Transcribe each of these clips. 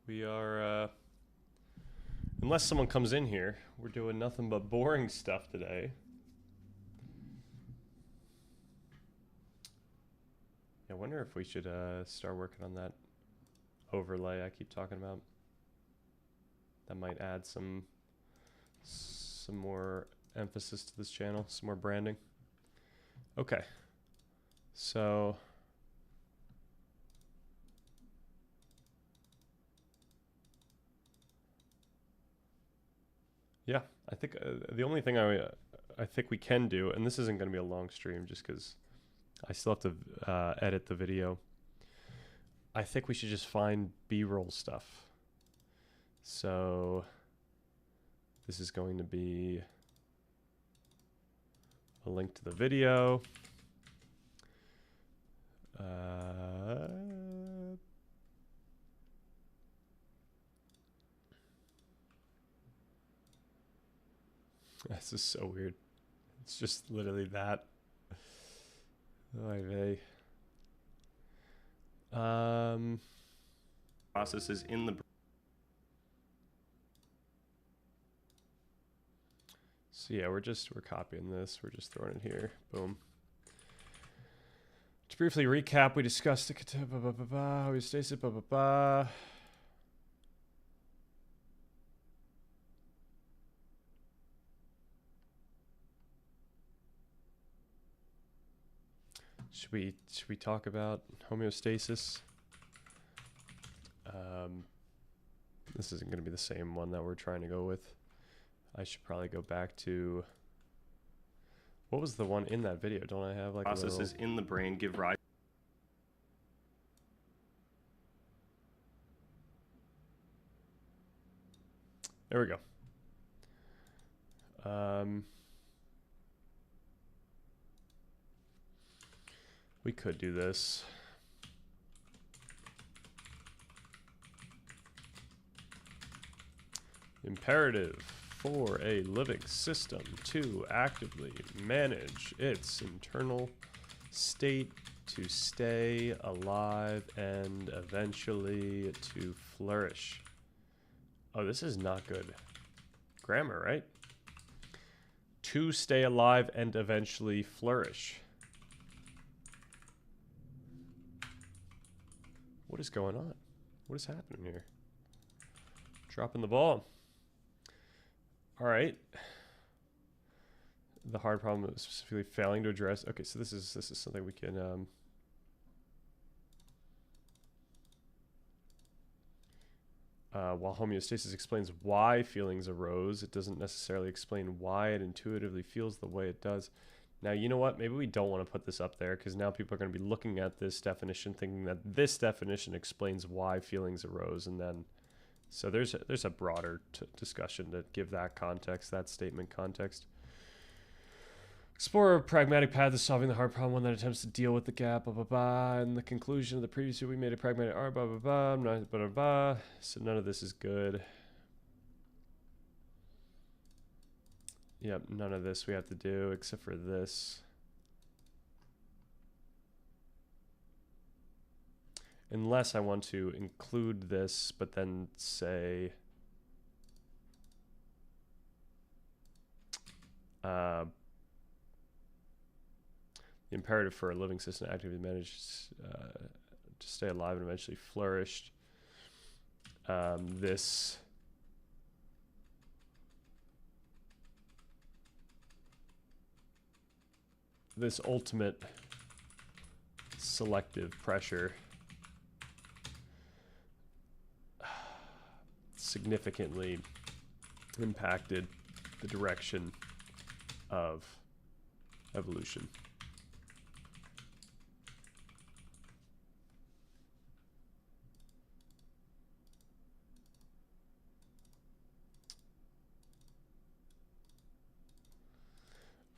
We are, unless someone comes in here, we're doing nothing but boring stuff today. I wonder if we should start working on that overlay I keep talking about. That might add some more emphasis to this channel, some more branding. Okay, so yeah, I think the only thing I think we can do, and this isn't going to be a long stream just because I still have to edit the video. I think we should just find B-roll stuff. So this is going to be a link to the video. This is so weird. It's just literally that. Oy vey. Process is in the. So yeah, we're copying this. We're just throwing it here. Boom. To briefly recap, we discussed the homeostasis. Should we talk about homeostasis? This isn't going to be the same one that we're trying to go with. I should probably go back to, what was the one in that video? Don't I have like processes in the brain give rise. There we go. We could do this. Imperative for a living system to actively manage its internal state to stay alive and eventually to flourish. Oh, this is not good grammar, right? To stay alive and eventually flourish. What is going on? What is happening here? Dropping the ball. All right. The hard problem is specifically failing to address. Okay, so this is something we can while homeostasis explains why feelings arose, it doesn't necessarily explain why it intuitively feels the way it does. Now, you know what? Maybe we don't want to put this up there because now people are going to be looking at this definition thinking that this definition explains why feelings arose, and then so there's a broader discussion to give that context, that statement context. Explore a pragmatic path to solving the hard problem, one that attempts to deal with the gap, blah, blah, blah. In the conclusion of the previous year, we made a pragmatic art, blah, blah, blah, blah, blah, blah. So none of this is good. Yep, none of this we have to do except for this. Unless I want to include this, but then say the imperative for a living system to actively manage to stay alive and eventually flourish. This ultimate selective pressure significantly impacted the direction of evolution.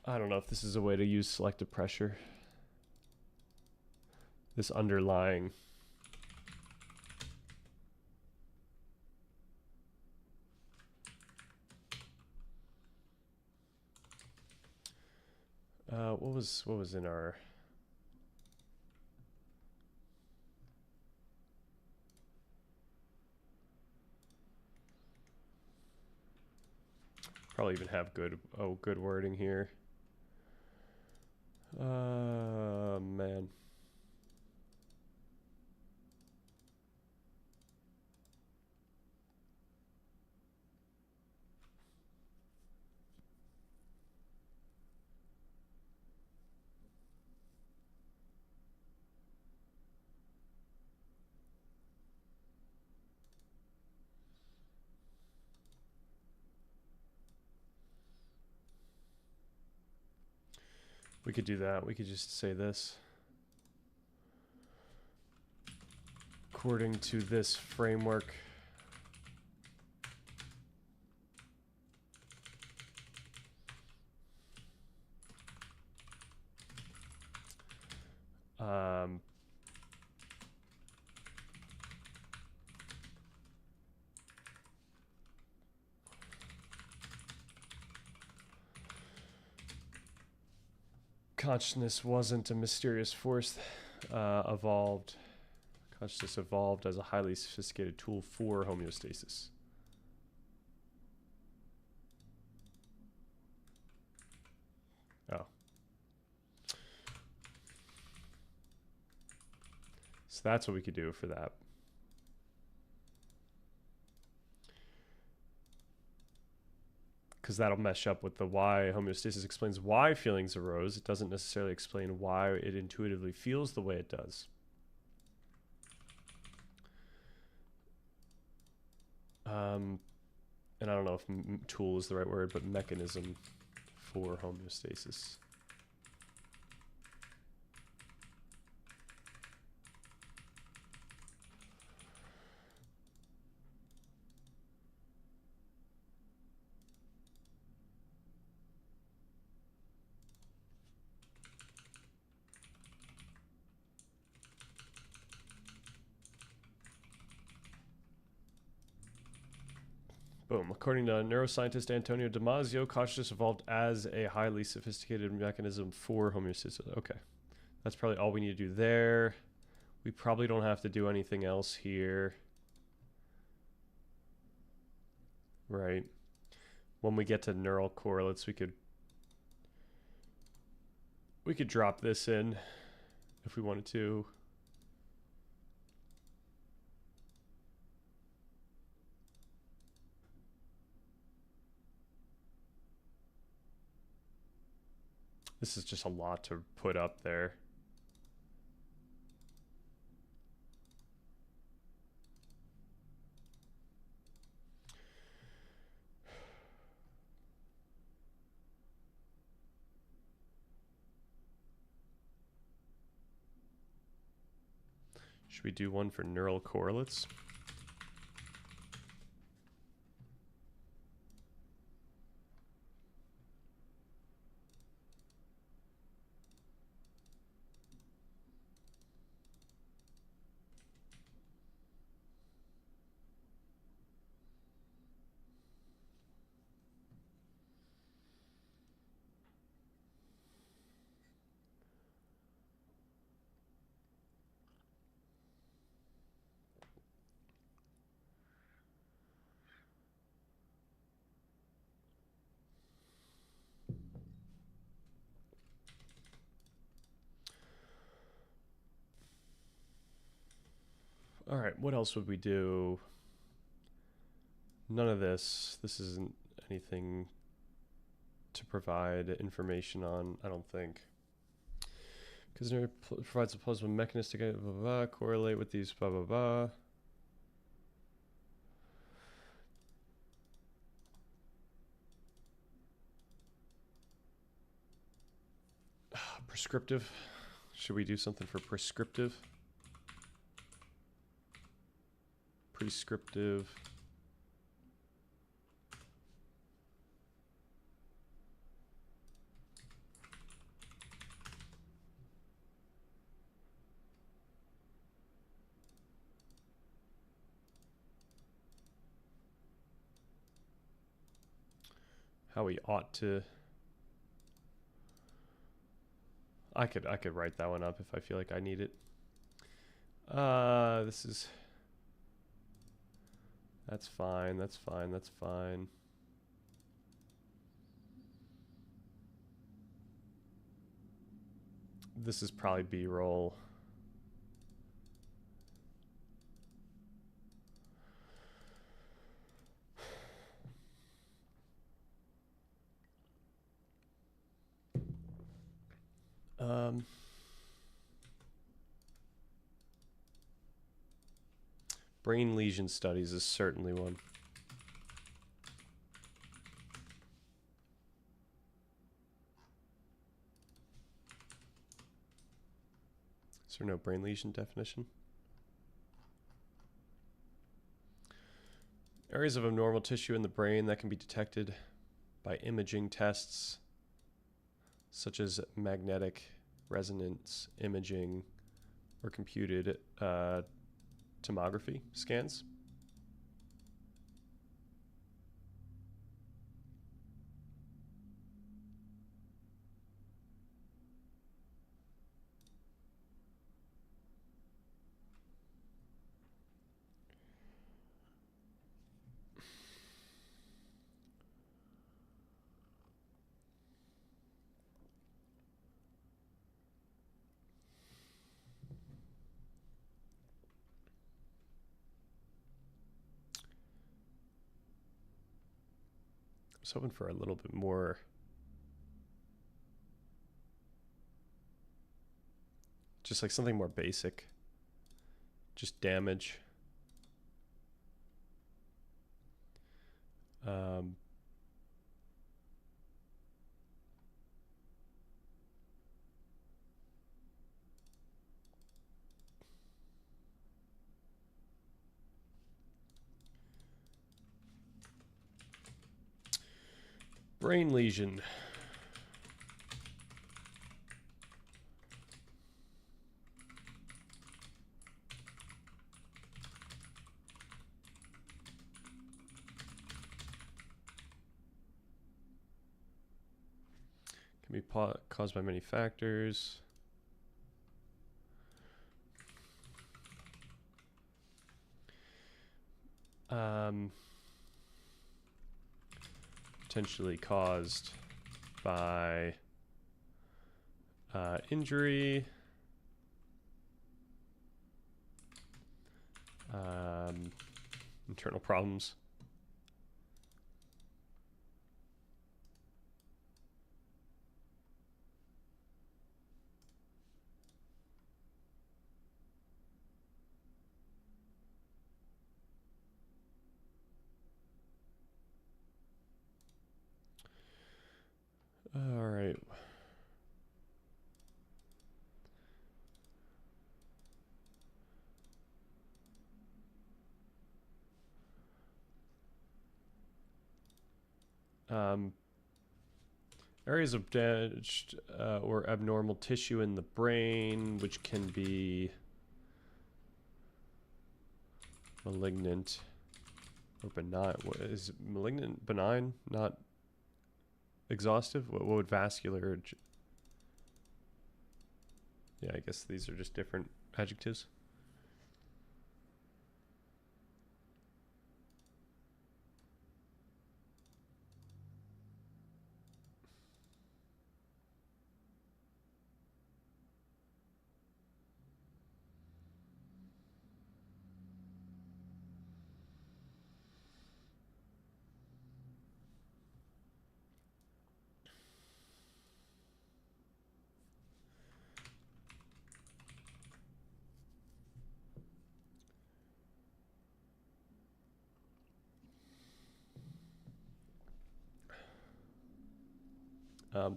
I don't know if this is a way to use selective pressure. This underlying what was in our probably even have good wording here. Man. We could do that. We could just say this. According to this framework, consciousness wasn't a mysterious force evolved. Consciousness evolved as a highly sophisticated tool for homeostasis. Oh. So that's what we could do for that. Because that'll mesh up with the why. Homeostasis explains why feelings arose. It doesn't necessarily explain why it intuitively feels the way it does. And I don't know if tool is the right word, but mechanism for homeostasis. Boom. According to neuroscientist Antonio Damasio, consciousness evolved as a highly sophisticated mechanism for homeostasis. Okay. That's probably all we need to do there. We probably don't have to do anything else here. Right. When we get to neural correlates, we could drop this in if we wanted to. This is just a lot to put up there. Should we do one for neural correlates? All right, what else would we do? None of this. This isn't anything to provide information on, I don't think. Because it provides a plausible mechanistic blah, blah, blah, correlate with these blah, blah, blah. Prescriptive. Should we do something for prescriptive? Prescriptive. How we ought to. I could write that one up if I feel like I need it. This is. That's fine. That's fine. That's fine. this is probably B-roll. Brain lesion studies is certainly one. Is there no brain lesion definition? Areas of abnormal tissue in the brain that can be detected by imaging tests, such as magnetic resonance imaging or computed tomography scans. I was hoping for a little bit more just like something more basic. Just damage. Brain lesion. Can be caused by many factors. Potentially caused by injury, internal problems. All right. Areas of damaged or abnormal tissue in the brain, which can be malignant or benign. What is malignant, benign, not exhaustive? What would vascular? Yeah, I guess these are just different adjectives.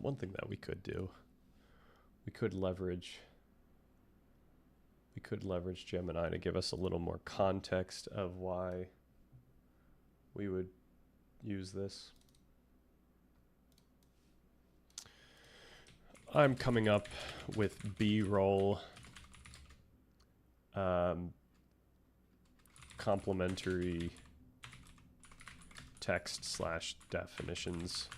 One thing that we could do, we could leverage Gemini to give us a little more context of why we would use this. I'm coming up with B-roll complementary text / definitions.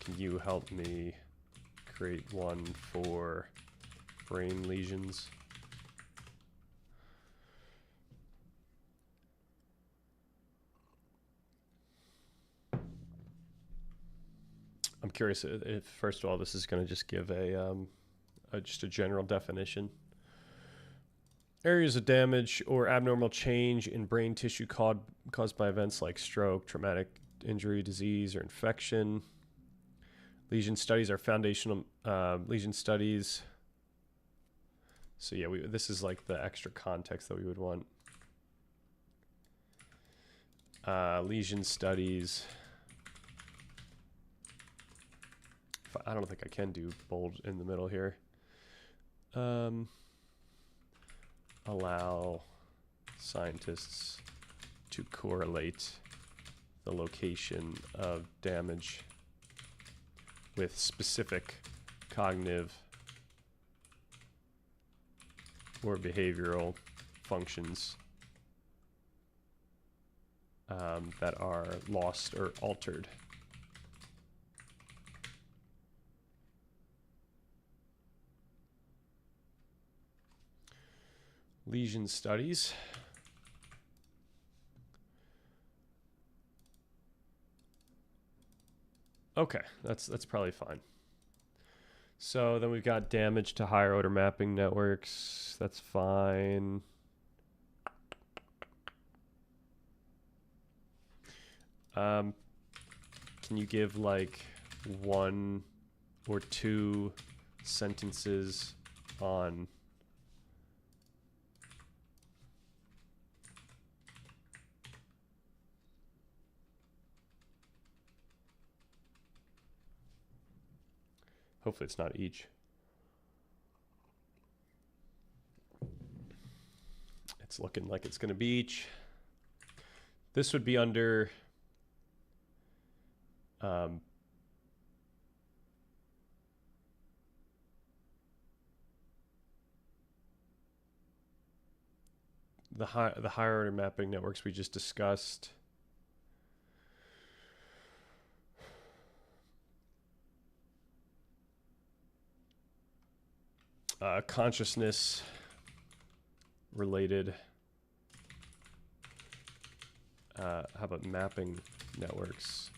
Can you help me create one for brain lesions? I'm curious if first of all, this is going to just give just a general definition. Areas of damage or abnormal change in brain tissue caused by events like stroke, traumatic injury, disease, or infection. Lesion studies are foundational lesion studies. So yeah, this is like the extra context that we would want. Lesion studies. I don't think I can do bold in the middle here. Allow scientists to correlate the location of damage with specific cognitive or behavioral functions that are lost or altered. Lesion studies. Okay, that's probably fine. So then we've got damage to higher order mapping networks. That's fine. Can you give like 1 or 2 sentences on hopefully it's not each. It's looking like it's going to be each. This would be under the higher order mapping networks we just discussed. Consciousness related. How about mapping networks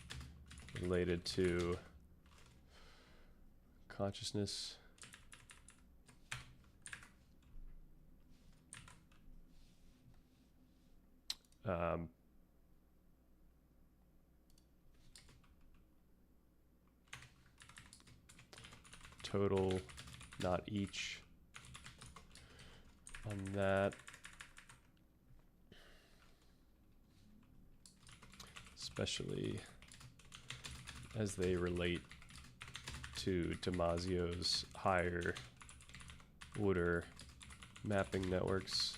related to consciousness? Total, not each on that. Especially as they relate to Damasio's higher order mapping networks.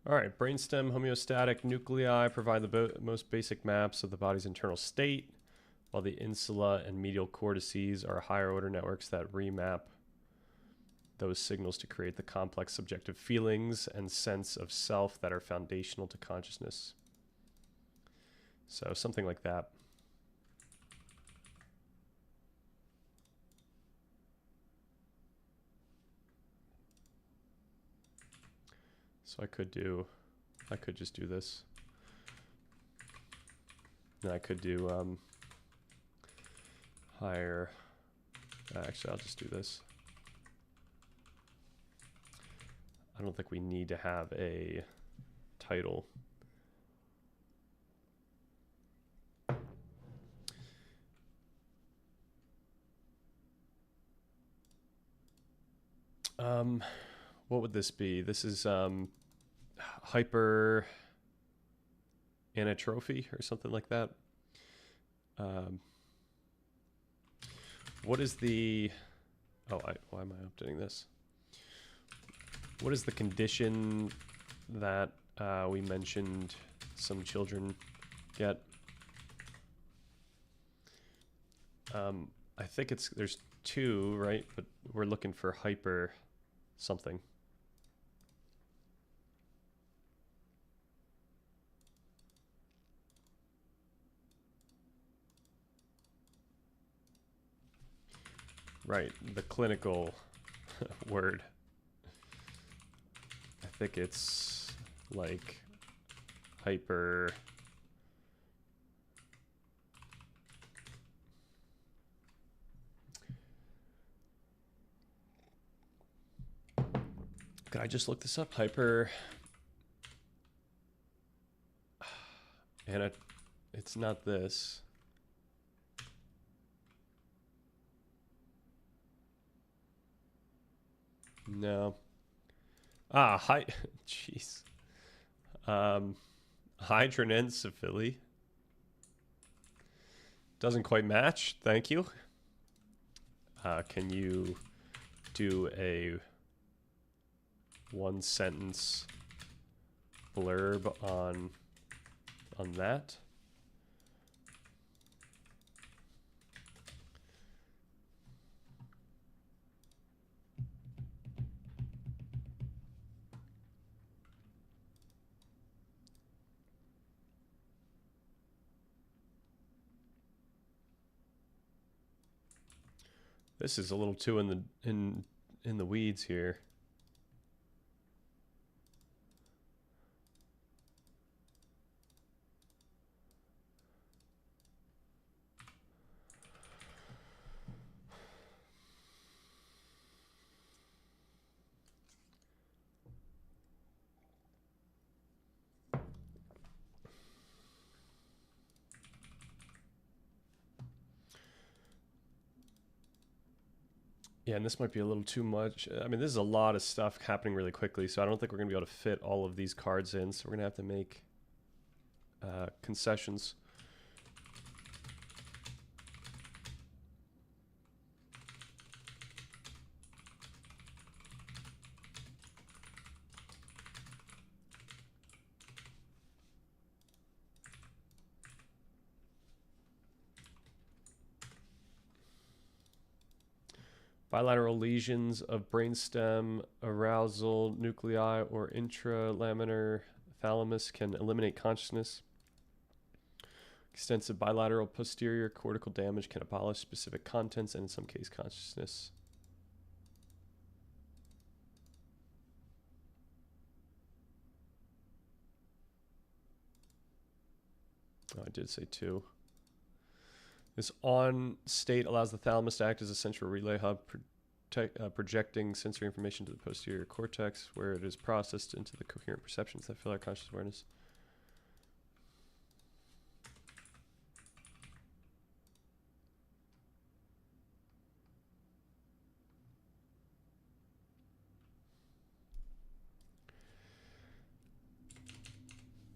All right, brainstem homeostatic nuclei provide the most basic maps of the body's internal state, while the insula and medial cortices are higher order networks that remap those signals to create the complex subjective feelings and sense of self that are foundational to consciousness. So something like that. So I could just do this. And I could do higher, actually I'll just do this. I don't think we need to have a title. What would this be? This is hyper anatrophy or something like that. What is the... Oh, why am I updating this? What is the condition that we mentioned some children get? I think there's 2, right? But we're looking for hyper something. Right, the clinical word. I think it's like hyper... Could I just look this up? Hyper... And it's not this. No. Hi. Jeez. Hydranencephaly. Doesn't quite match. Thank you. Can you do a 1-sentence blurb on that? This is a little too in the weeds here. Yeah, and this might be a little too much. I mean, this is a lot of stuff happening really quickly, so I don't think we're going to be able to fit all of these cards in, so we're going to have to make concessions. Bilateral lesions of brainstem, arousal, nuclei, or intralaminar thalamus can eliminate consciousness. Extensive bilateral posterior cortical damage can abolish specific contents and in some cases consciousness. Oh, I did say 2. This on state allows the thalamus to act as a central relay hub, projecting sensory information to the posterior cortex, where it is processed into the coherent perceptions that fill our conscious awareness.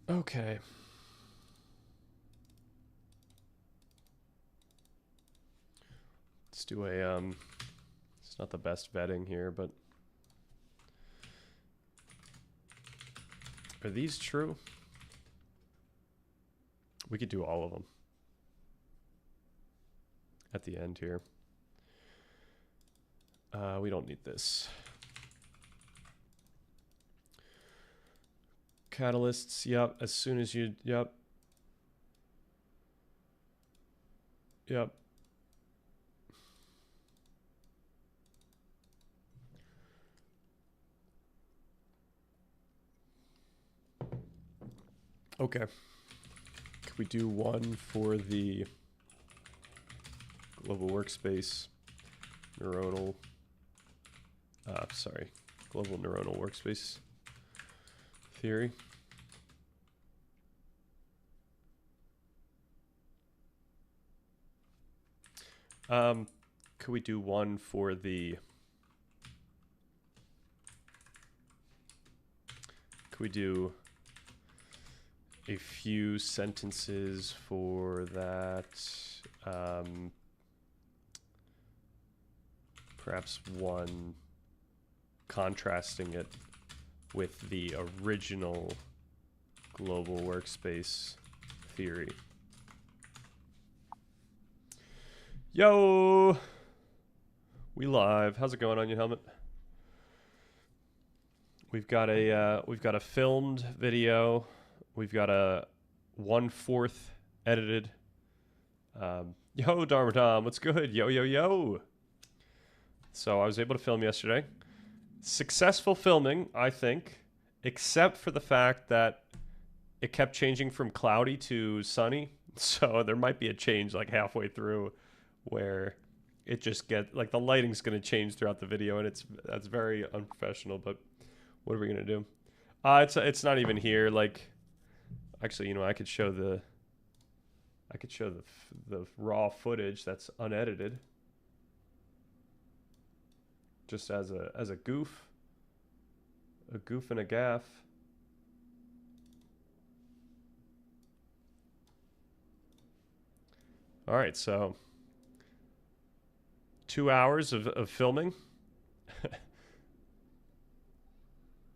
Okay. Let's do a, it's not the best vetting here, but are these true? We could do all of them at the end here. We don't need this. Catalysts, yep, as soon as you, yep. Yep. Okay. Could we do one for the global workspace neuronal, global neuronal workspace theory? Could we do one for the, could we do a few sentences for that perhaps one contrasting it with the original global workspace theory. Yo, we live. How's it going on your helmet? We've got a filmed video. We've got a 1/4 edited. Yo, Dharma Tom, what's good? Yo, yo, yo. So I was able to film yesterday. Successful filming, I think, except for the fact that it kept changing from cloudy to sunny. So there might be a change like halfway through where it just like the lighting's going to change throughout the video, and that's very unprofessional, but what are we going to do? It's not even here. Like, actually, you know, I could show the raw footage that's unedited, just as a goof and a gaff. All right, so 2 hours of filming.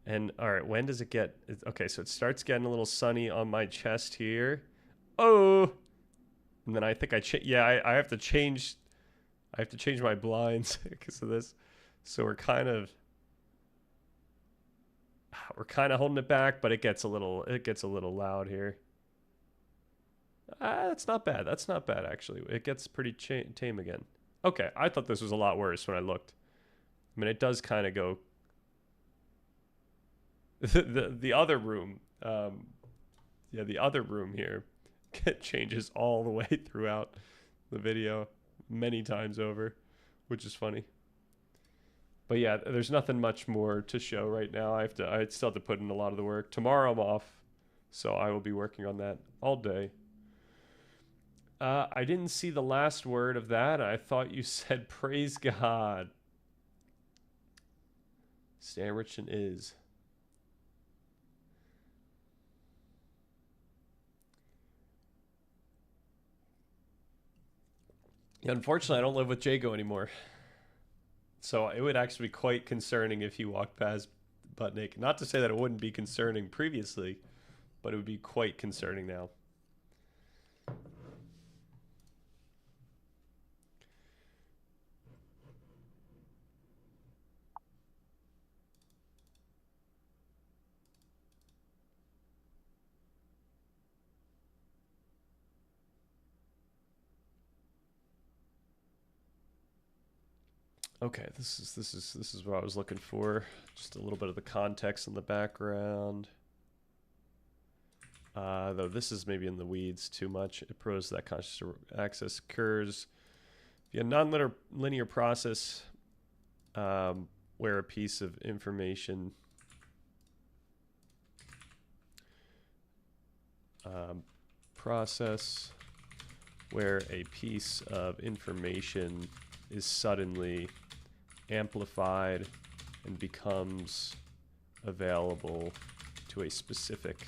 And all right, when does it get? Okay, so it starts getting a little sunny on my chest here. Oh, and then I think I have to change my blinds because of this. So we're kind of holding it back, but it gets a little loud here. That's not bad. That's not bad, actually. It gets pretty tame again. Okay, I thought this was a lot worse when I looked. I mean, it does kind of go. The other room, the other room here changes all the way throughout the video many times over, which is funny. But yeah, there's nothing much more to show right now. I still have to put in a lot of the work. Tomorrow I'm off, so I will be working on that all day. I didn't see the last word of that. I thought you said praise God. Stan Richardson is. Unfortunately, I don't live with Jago anymore. So it would actually be quite concerning if he walked past butt naked. Not to say that it wouldn't be concerning previously, but it would be quite concerning now. Okay, this is what I was looking for. Just a little bit of the context in the background. Though this is maybe in the weeds too much. It proves that conscious access occurs via non-linear process where a piece of information is suddenly amplified and becomes available to a specific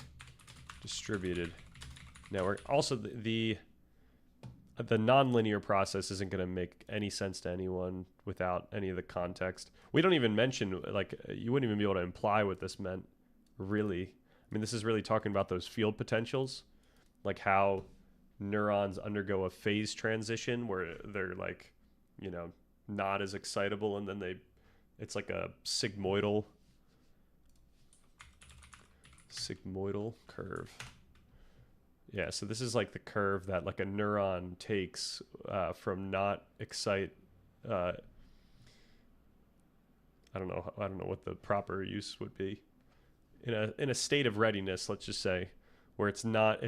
distributed network. Also, the nonlinear process isn't going to make any sense to anyone without any of the context. We don't even mention, like, you wouldn't even be able to imply what this meant, really. I mean, this is really talking about those field potentials, like how neurons undergo a phase transition where they're like, you know, not as excitable, and then it's like a sigmoidal curve. Yeah, so this is like the curve that like a neuron takes from not excite. I don't know what the proper use would be. In a state of readiness, let's just say, where it's not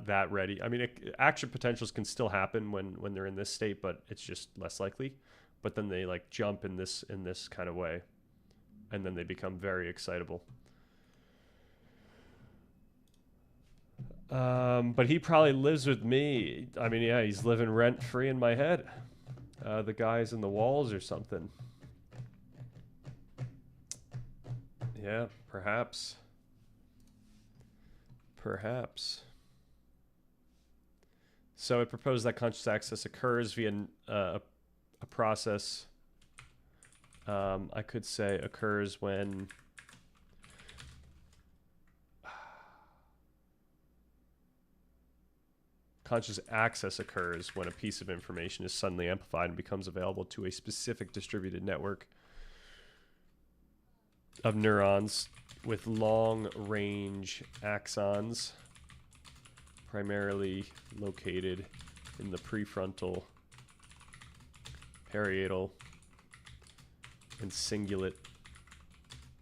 that ready. I mean, action potentials can still happen when they're in this state, but it's just less likely. But then they like jump in this kind of way, and then they become very excitable. But he probably lives with me. I mean, yeah, he's living rent free in my head. The guy's in the walls or something. Yeah, perhaps. So it proposed that conscious access occurs via a process I could say occurs when conscious access occurs when a piece of information is suddenly amplified and becomes available to a specific distributed network of neurons with long-range axons, primarily located in the prefrontal, parietal, and cingulate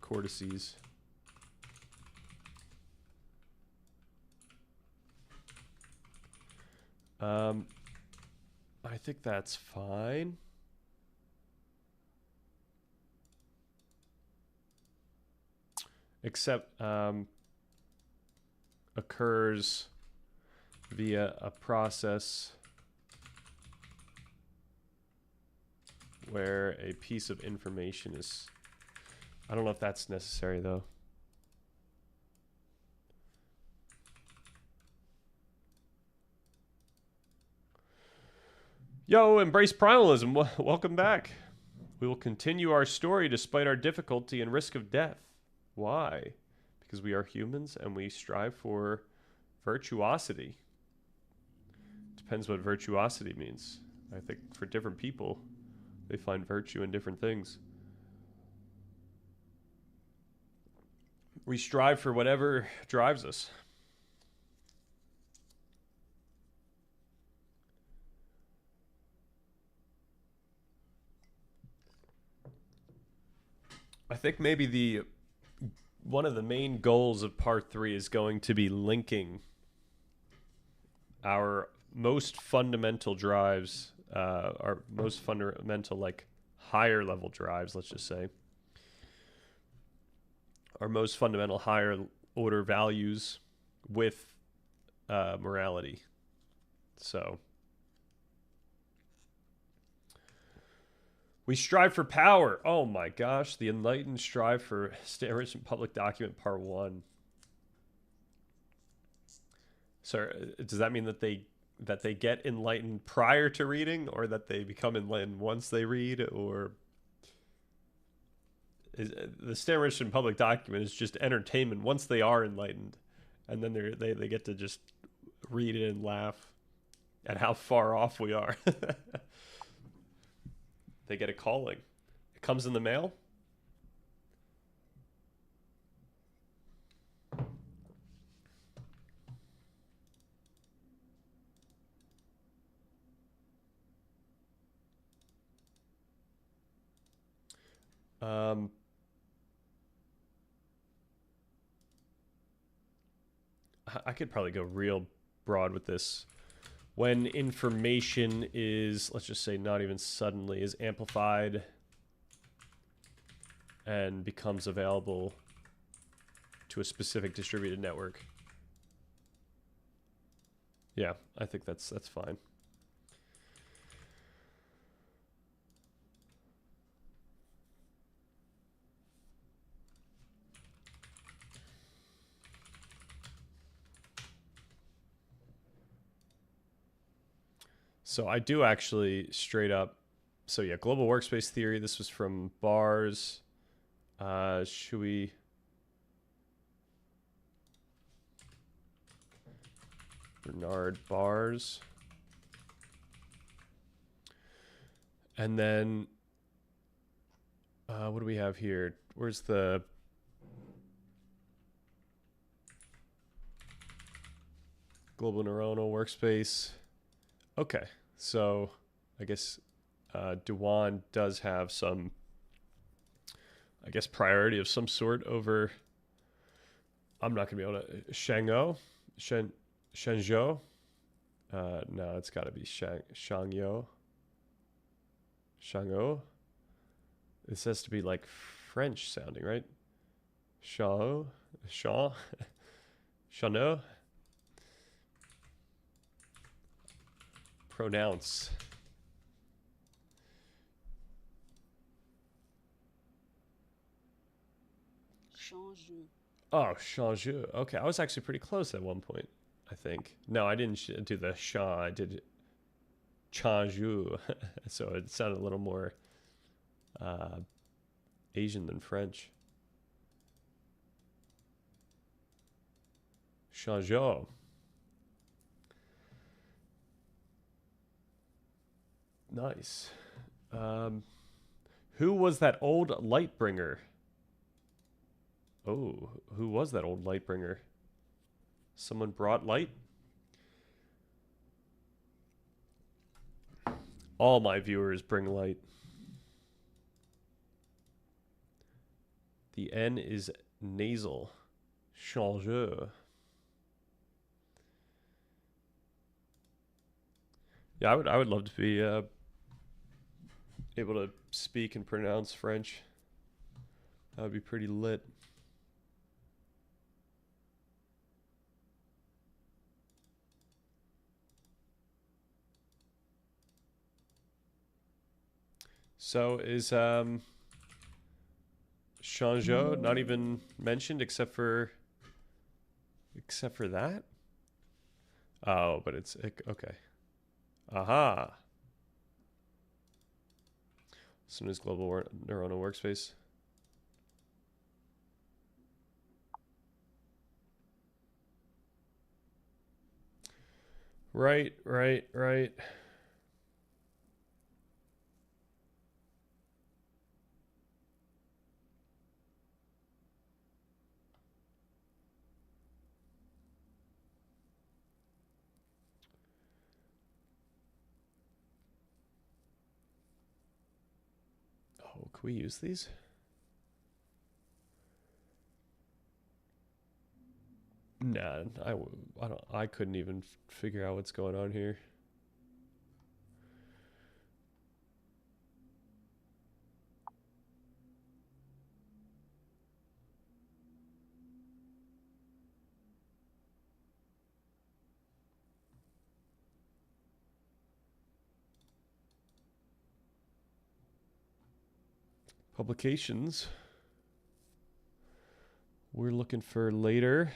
cortices. I think that's fine. Except occurs via a process where a piece of information is... I don't know if that's necessary, though. Yo, Embrace Primalism. Welcome back. We will continue our story despite our difficulty and risk of death. Why? Because we are humans and we strive for virtuosity. Depends what virtuosity means. I think for different people, they find virtue in different things. We strive for whatever drives us. I think maybe one of the main goals of part 3 is going to be linking our most fundamental drives, our most fundamental, like higher level drives, let's just say, our most fundamental higher order values with morality. So we strive for power. Oh my gosh, the enlightened strive for Enrichment Public Document Part 1. So does that mean that they get enlightened prior to reading, or that they become enlightened once they read, or is the Enrichment Public Document is just entertainment once they are enlightened, and then they get to just read it and laugh at how far off we are. They get a calling. It comes in the mail. I could probably go real broad with this. When information is, let's just say not even suddenly, is amplified and becomes available to a specific distributed network. Yeah, I think that's fine. So I do actually straight up. So yeah, global workspace theory. This was from Bars. Should we? Bernard Bars. And then what do we have here? Where's the global neuronal workspace? Okay, so I guess Dewan does have some, I guess, priority of some sort over. I'm not gonna be able to Shangzhou. No, it's got to be Shangyo. Shangyo. This has to be like French sounding, right? Shao, Shano. Pronounce. Changeux. Oh, Changeux. Okay, I was actually pretty close at one point, I think. No, I didn't do the Sha. I did Changeux. So it sounded a little more Asian than French. Changeur. Nice. Who was that old light bringer? Oh, who was that old light bringer? Someone brought light? All my viewers bring light. The N is nasal. Changeur. Yeah, I would love to be able to speak and pronounce French. That would be pretty lit. So is Changeur not even mentioned except for that? Oh, but it's okay. Aha. As soon as global neuronal workspace. Right. Oh, can we use these? Nah, I couldn't even figure out what's going on here. Publications. We're looking for later.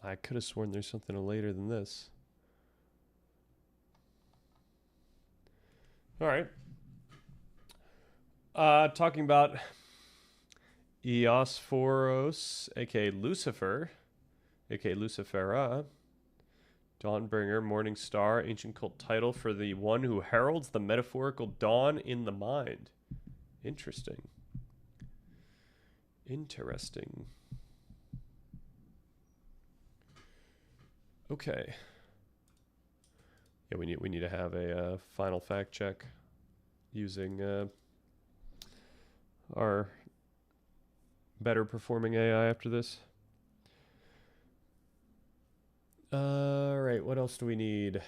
I could have sworn there's something later than this. All right. Talking about Eosphoros, aka Lucifer, aka Lucifera, Dawnbringer, Morning Star, ancient cult title for the one who heralds the metaphorical dawn in the mind. Interesting. Okay. Yeah, we need to have a final fact check using our better performing AI after this. All right, what else do we need?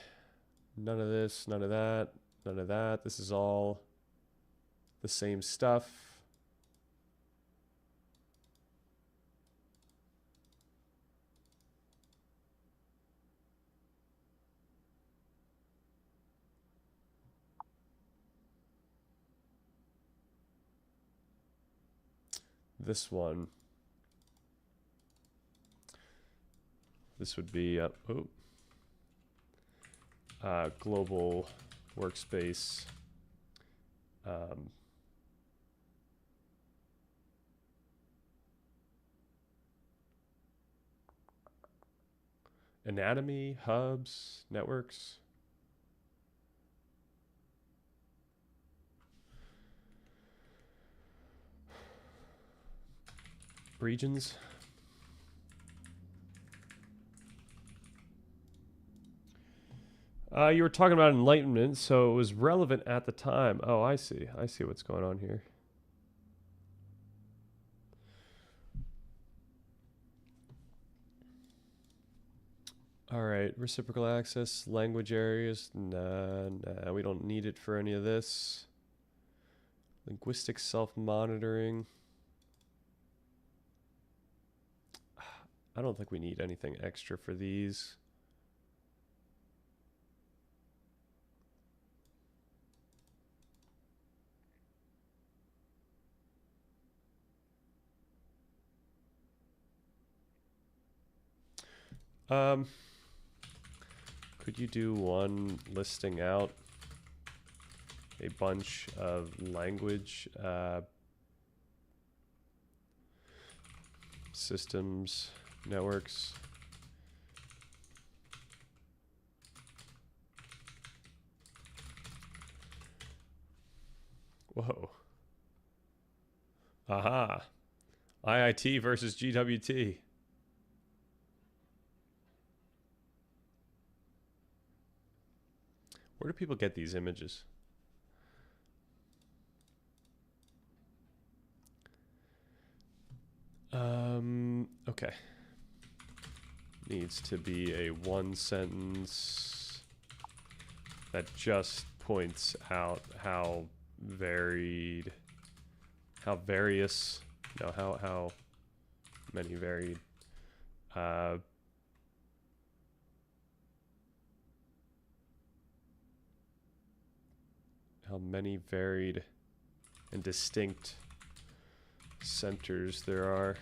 None of this, none of that, none of that. This is all the same stuff. This one. This would be global workspace. Anatomy, hubs, networks. Regions. You were talking about enlightenment, so it was relevant at the time. Oh, I see. I see what's going on here. All right, reciprocal access, language areas. Nah, we don't need it for any of this. Linguistic self-monitoring. I don't think we need anything extra for these. Could you do one listing out a bunch of language systems, networks. Whoa. Aha. IIT versus GWT. Where do people get these images? Okay. Needs to be a one sentence that just points out how varied, how various, no, how many varied, how many varied and distinct centers there are.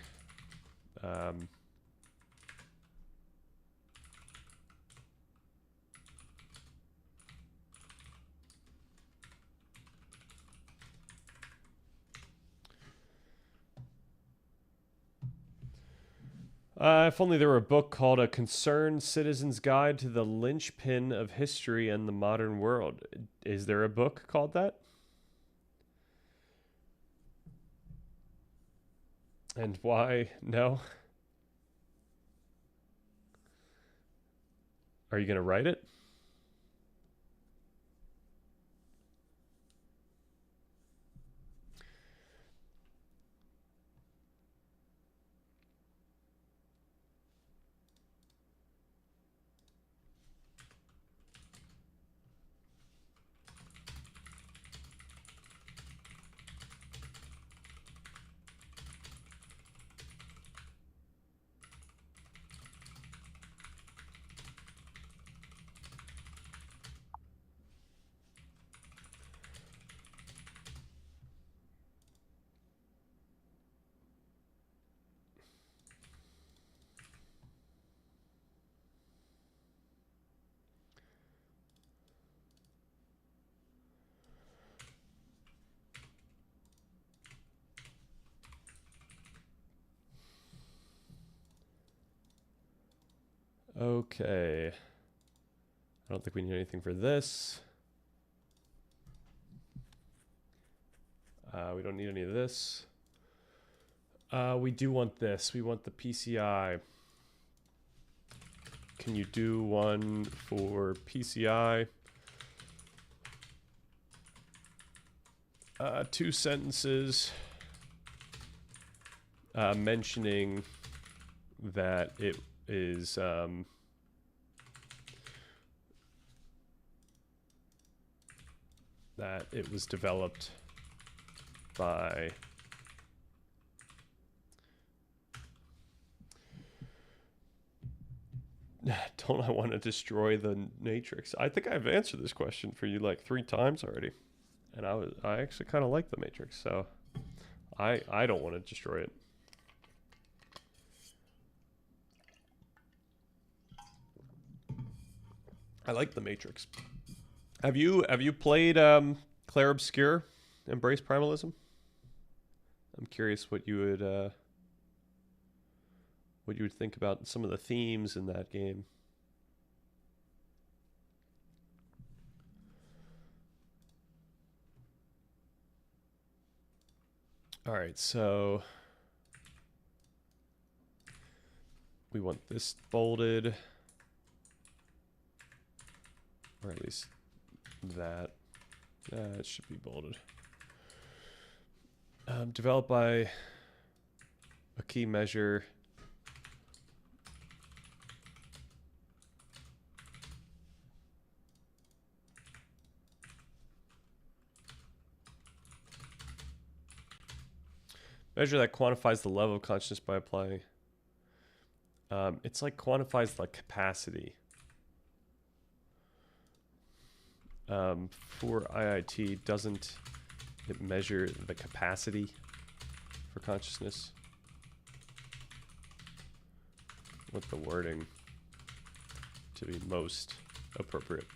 If only there were a book called A Concerned Citizen's Guide to the Linchpin of History and the Modern World. Is there a book called that? And why no? Are you going to write it? Okay. I don't think we need anything for this. We don't need any of this. We do want this. We want the PCI. Can you do one for PCI? 2 sentences mentioning that it is that it was developed by don't I want to destroy the Matrix? I think I've answered this question for you like 3 times already. And I actually kind of like the Matrix, so I don't want to destroy it. I like the Matrix. Have you played Clair Obscur, Embrace Primalism? I'm curious what you would think about some of the themes in that game. All right, so we want this bolded, or at least that. It should be bolded. Developed by a key measure. Measure that quantifies the level of consciousness by applying. It's like quantifies the capacity. For IIT, doesn't it measure the capacity for consciousness? What the wording to be most appropriate?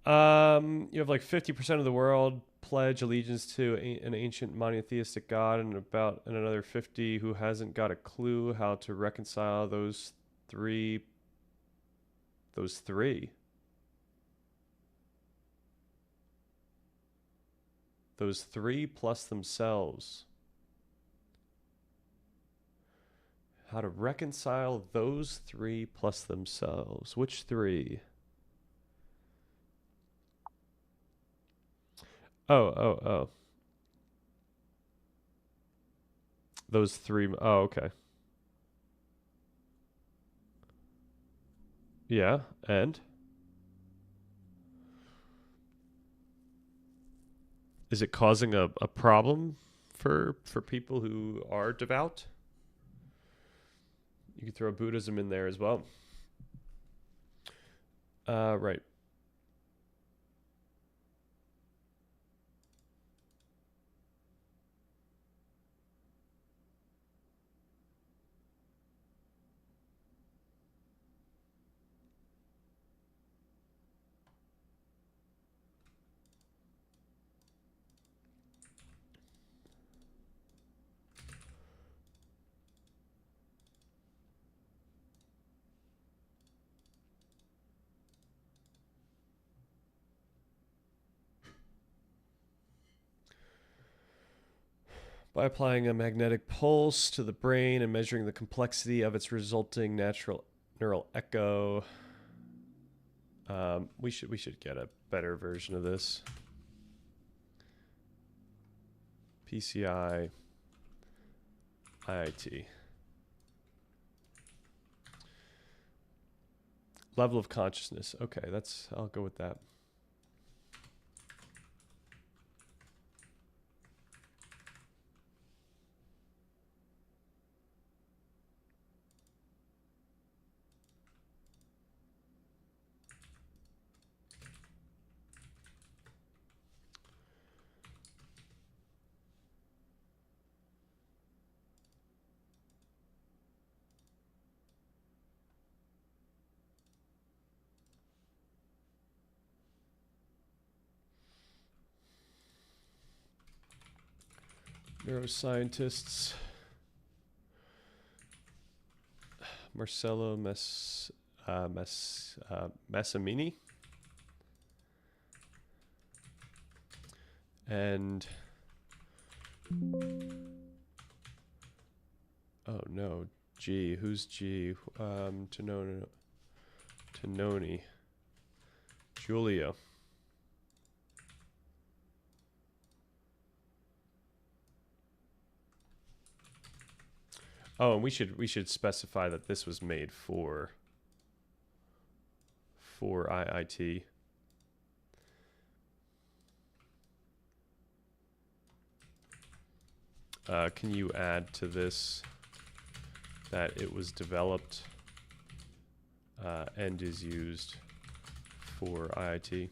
You have like 50% of the world pledge allegiance to an ancient monotheistic god, and another 50 who hasn't got a clue how to reconcile those three. Those three. Those three plus themselves. How to reconcile those three plus themselves. Which three? Oh. Those three. Oh, okay. Yeah, and? Is it causing a problem for people who are devout? You could throw Buddhism in there as well. Right. By applying a magnetic pulse to the brain and measuring the complexity of its resulting natural neural echo. We should get a better version of this. PCI IIT. Level of consciousness. Okay, I'll go with that. Neuroscientists. Marcello Massimini. And oh no, G. Who's G? Tononi. Julia. Oh, and we should specify that this was made for IIT. Can you add to this that it was developed and is used for IIT?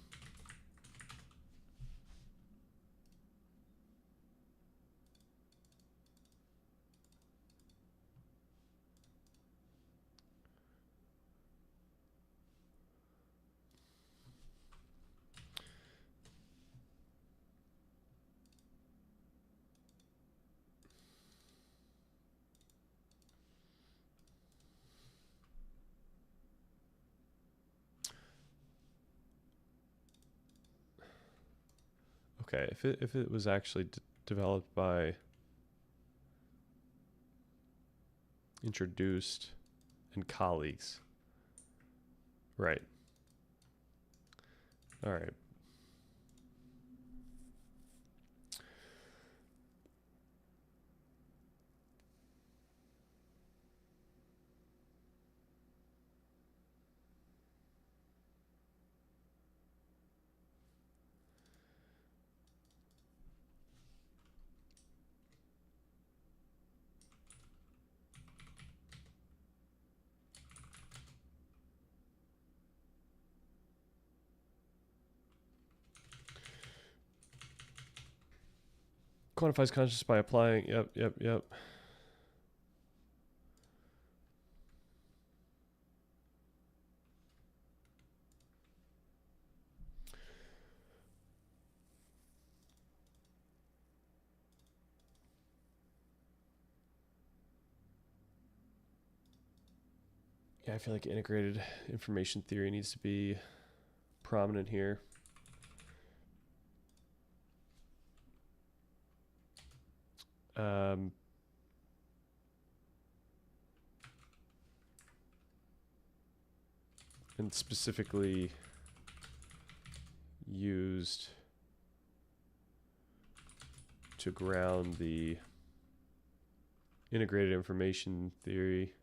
Okay, if it was actually developed by, introduced, and colleagues, right? All right. Quantifies consciousness by applying. Yep. Yeah, I feel like integrated information theory needs to be prominent here. And specifically used to ground the integrated information theory.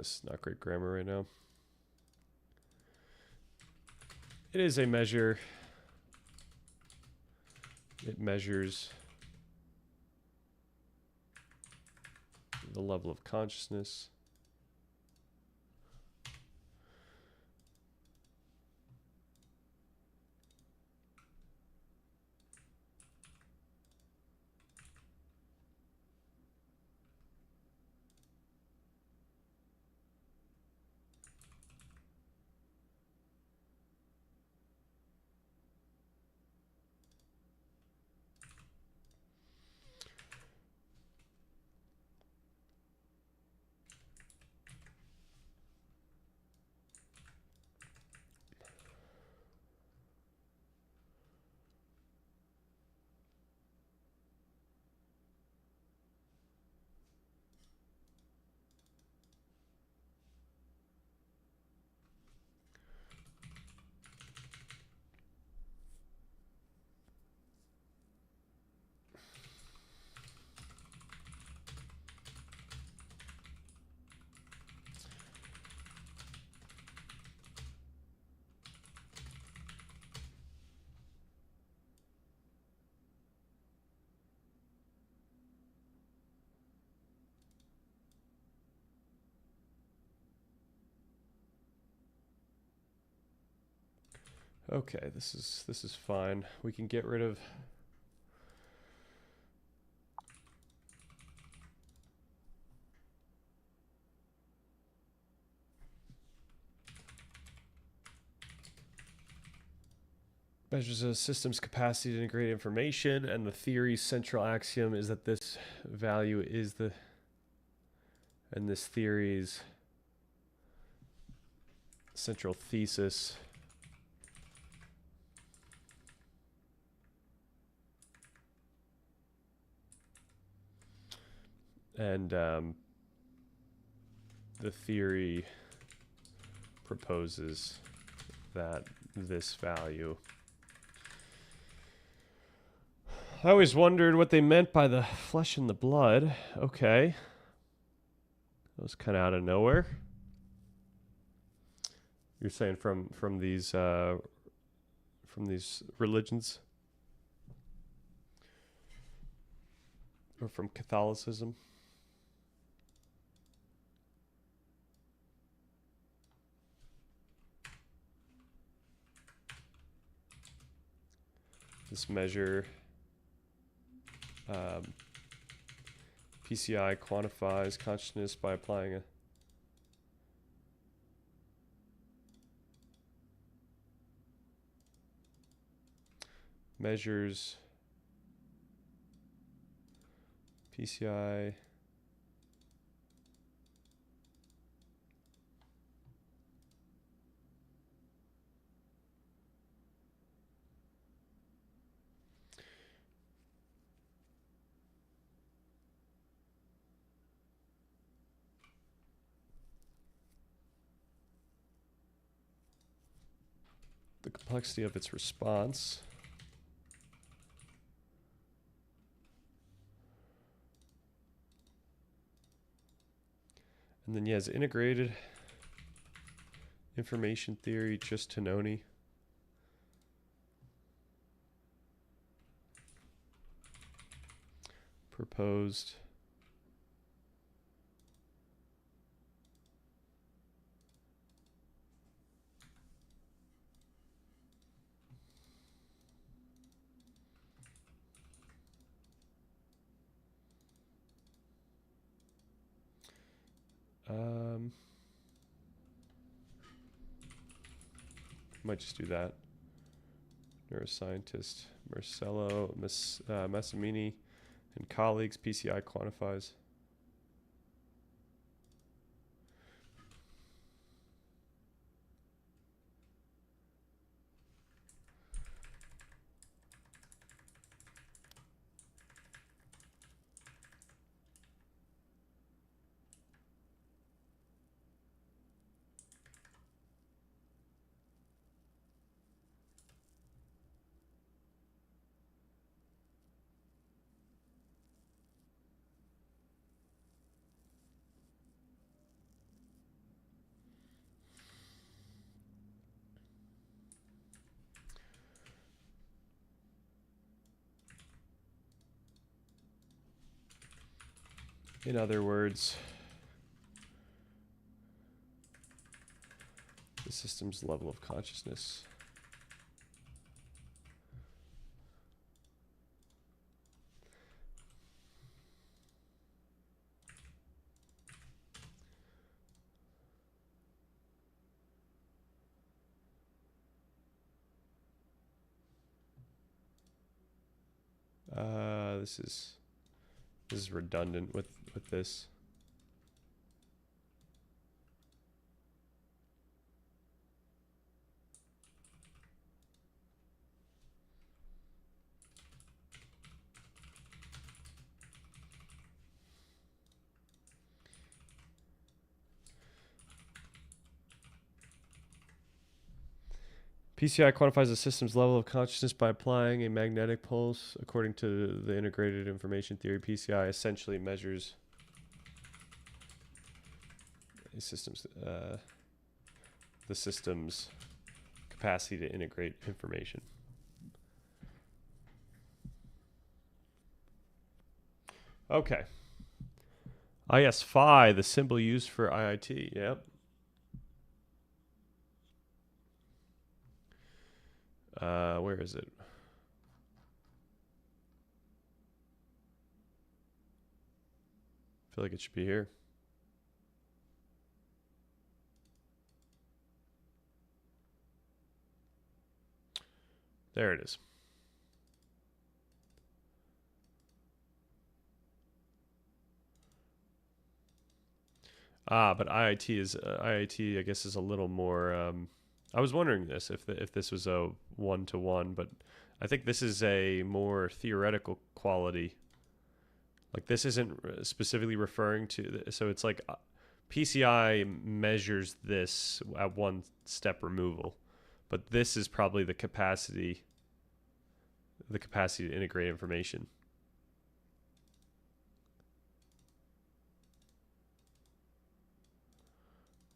It's not great grammar right now. It is a measure. It measures the level of consciousness. Okay, this is fine. We can get rid of measures a system's capacity to integrate information, and the theory's central axiom is that this value is the, and this theory's central thesis and the theory proposes that this value. I always wondered what they meant by the flesh and the blood. Okay. That was kind of out of nowhere. You're saying from these religions? Or from Catholicism? This measure PCI quantifies consciousness by applying a measures PCI the complexity of its response. And then, yeah, is integrated information theory just Tononi? Proposed. Might just do that. Neuroscientist Marcello Massimini and colleagues, PCI quantifies. In other words, the system's level of consciousness. This is redundant with this. PCI quantifies a system's level of consciousness by applying a magnetic pulse. According to the integrated information theory, PCI essentially measures a system's the system's capacity to integrate information. Okay. Yes, phi, the symbol used for IIT. Yep. Where is it? I feel like it should be here. There it is. But IIT, I guess, is a little more. I was wondering this if this was a one-to-one, but I think this is a more theoretical quality. Like, this isn't specifically referring to, so it's like PCI measures this at one step removal, but this is probably the capacity to integrate information.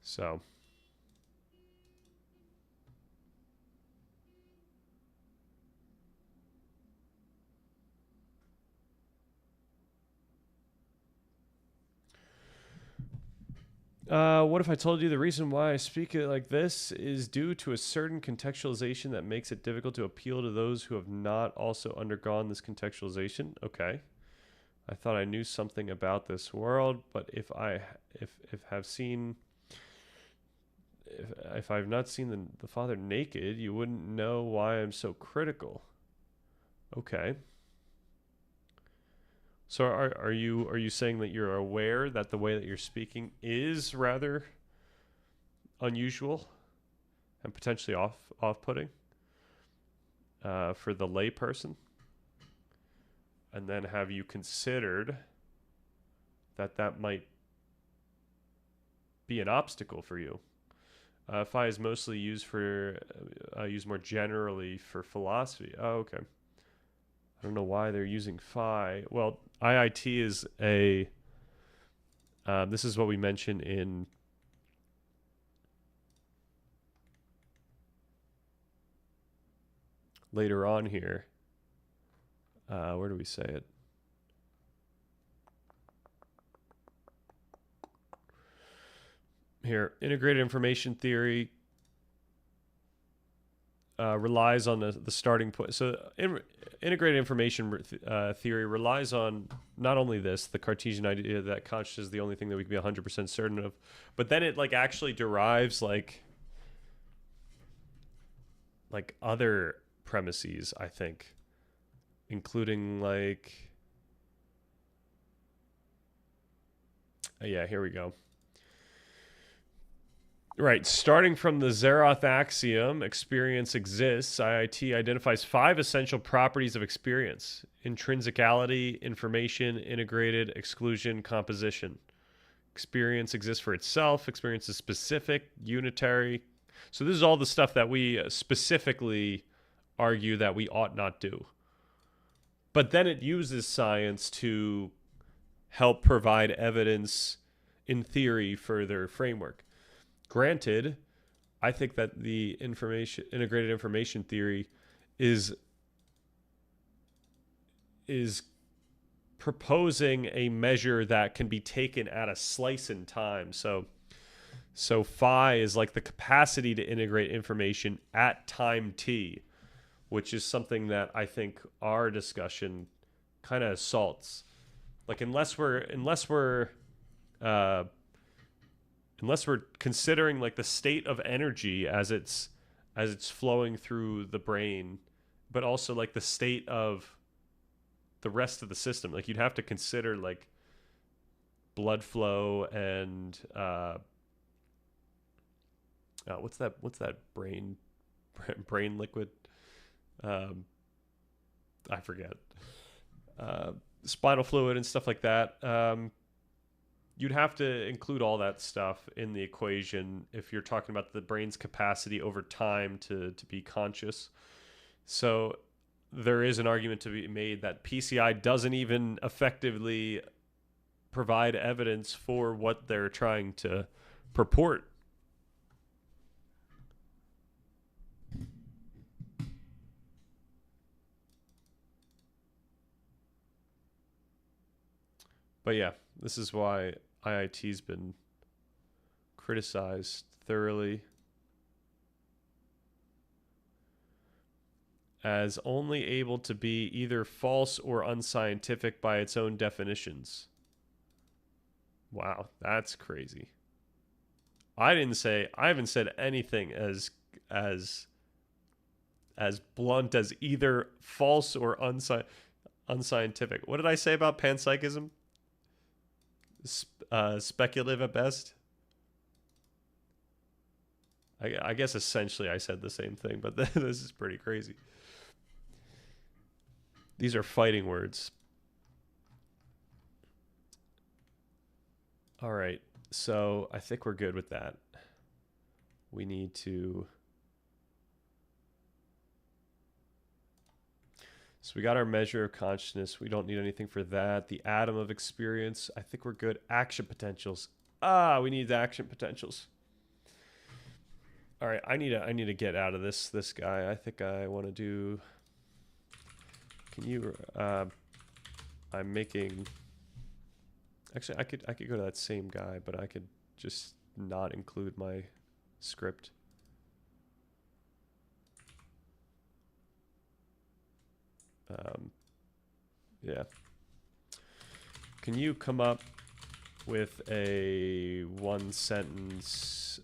So what if I told you the reason why I speak it like this is due to a certain contextualization that makes it difficult to appeal to those who have not also undergone this contextualization? Okay. I thought I knew something about this world, but if I've not seen the Father naked, you wouldn't know why I'm so critical. Okay. So are you saying that you're aware that the way that you're speaking is rather unusual and potentially off-putting for the lay person? And then have you considered that might be an obstacle for you? Phi is mostly used more generally for philosophy. Oh, okay. I don't know why they're using phi. Well, IIT is this is what we mentioned in later on here. Where do we say it? Here, integrated information theory relies on the starting point. So integrated information theory relies on not only the Cartesian idea that consciousness is the only thing that we can be 100% certain of, but then it like actually derives like like other premises, I think, including like, yeah, here we go. Right, starting from the Zeroth axiom, experience exists, IIT identifies 5 essential properties of experience: intrinsicality, information, integrated, exclusion, composition. Experience exists for itself. Experience is specific, unitary. So this is all the stuff that we specifically argue that we ought not do. But then it uses science to help provide evidence in theory for their framework. Granted, I think that the integrated information theory is proposing a measure that can be taken at a slice in time. So phi is like the capacity to integrate information at time t, which is something that I think our discussion kind of assaults. Like unless we're considering like the state of energy as it's flowing through the brain, but also like the state of the rest of the system. Like you'd have to consider like blood flow and what's that brain liquid? I forget. Spinal fluid and stuff like that. You'd have to include all that stuff in the equation if you're talking about the brain's capacity over time to be conscious. So there is an argument to be made that PCI doesn't even effectively provide evidence for what they're trying to purport. But yeah, this is why IIT's been criticized thoroughly as only able to be either false or unscientific by its own definitions. Wow, that's crazy. I haven't said anything as blunt as either false or unscientific. What did I say about panpsychism? Speculative at best. I guess essentially I said the same thing, but this is pretty crazy. These are fighting words. All right, so I think we're good with that. We need to... So we got our measure of consciousness. We don't need anything for that. The atom of experience. I think we're good. Action potentials. We need the action potentials. All right, I need to get out of this guy. I think I want to do... Can you... I'm making... Actually, I could go to that same guy, but I could just not include my script. Yeah. Can you come up with a 1-sentence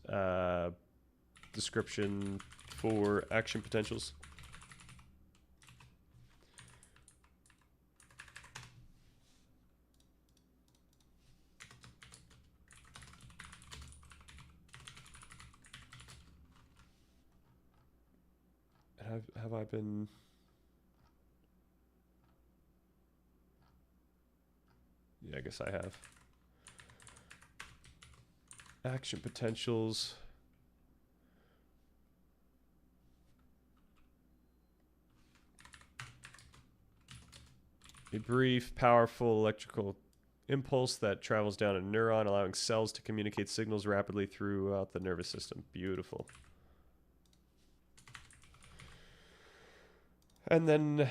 description for action potentials? Have I been... Yeah, I guess I have. Action potentials. A brief, powerful electrical impulse that travels down a neuron, allowing cells to communicate signals rapidly throughout the nervous system. Beautiful. And then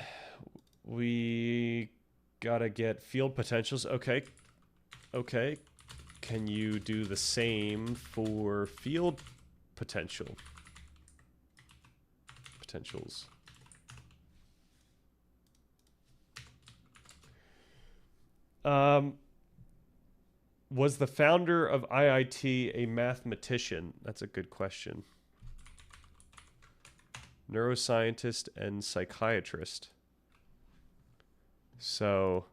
we gotta get field potentials. Okay. Can you do the same for field potentials? Was the founder of IIT a mathematician? That's a good question. neuroscientist and psychiatrist. So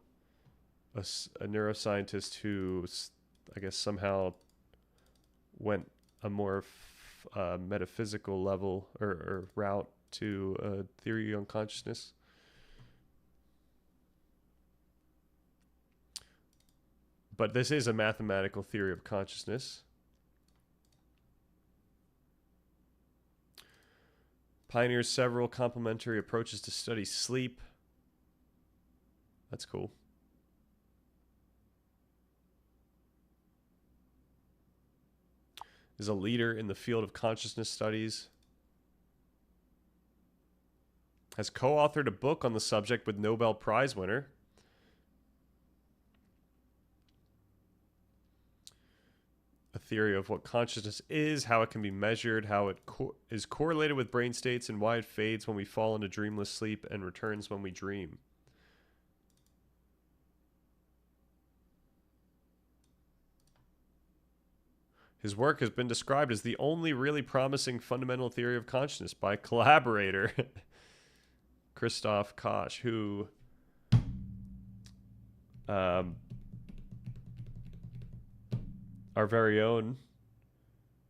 a neuroscientist who, I guess, somehow went a more metaphysical level or route to a theory on consciousness. But this is a mathematical theory of consciousness. Pioneers several complementary approaches to study sleep. That's cool. Is a leader in the field of consciousness studies. Has co-authored a book on the subject with Nobel Prize winner. A theory of what consciousness is, how it can be measured, how it is correlated with brain states, and why it fades when we fall into dreamless sleep and returns when we dream. His work has been described as the only really promising fundamental theory of consciousness by a collaborator, Christoph Koch, who our very own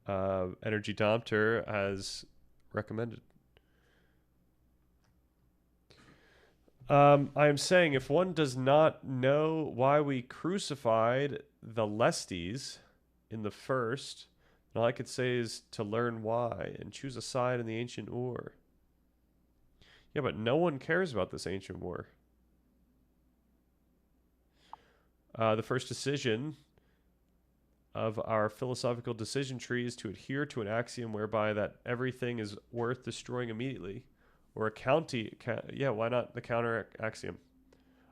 Energy Dompter has recommended. I am saying if one does not know why we crucified the Lesties in the first, all I could say is to learn why and choose a side in the ancient war. Yeah, but no one cares about this ancient war. The first decision of our philosophical decision tree is to adhere to an axiom whereby that everything is worth destroying immediately, or yeah, why not the counter axiom?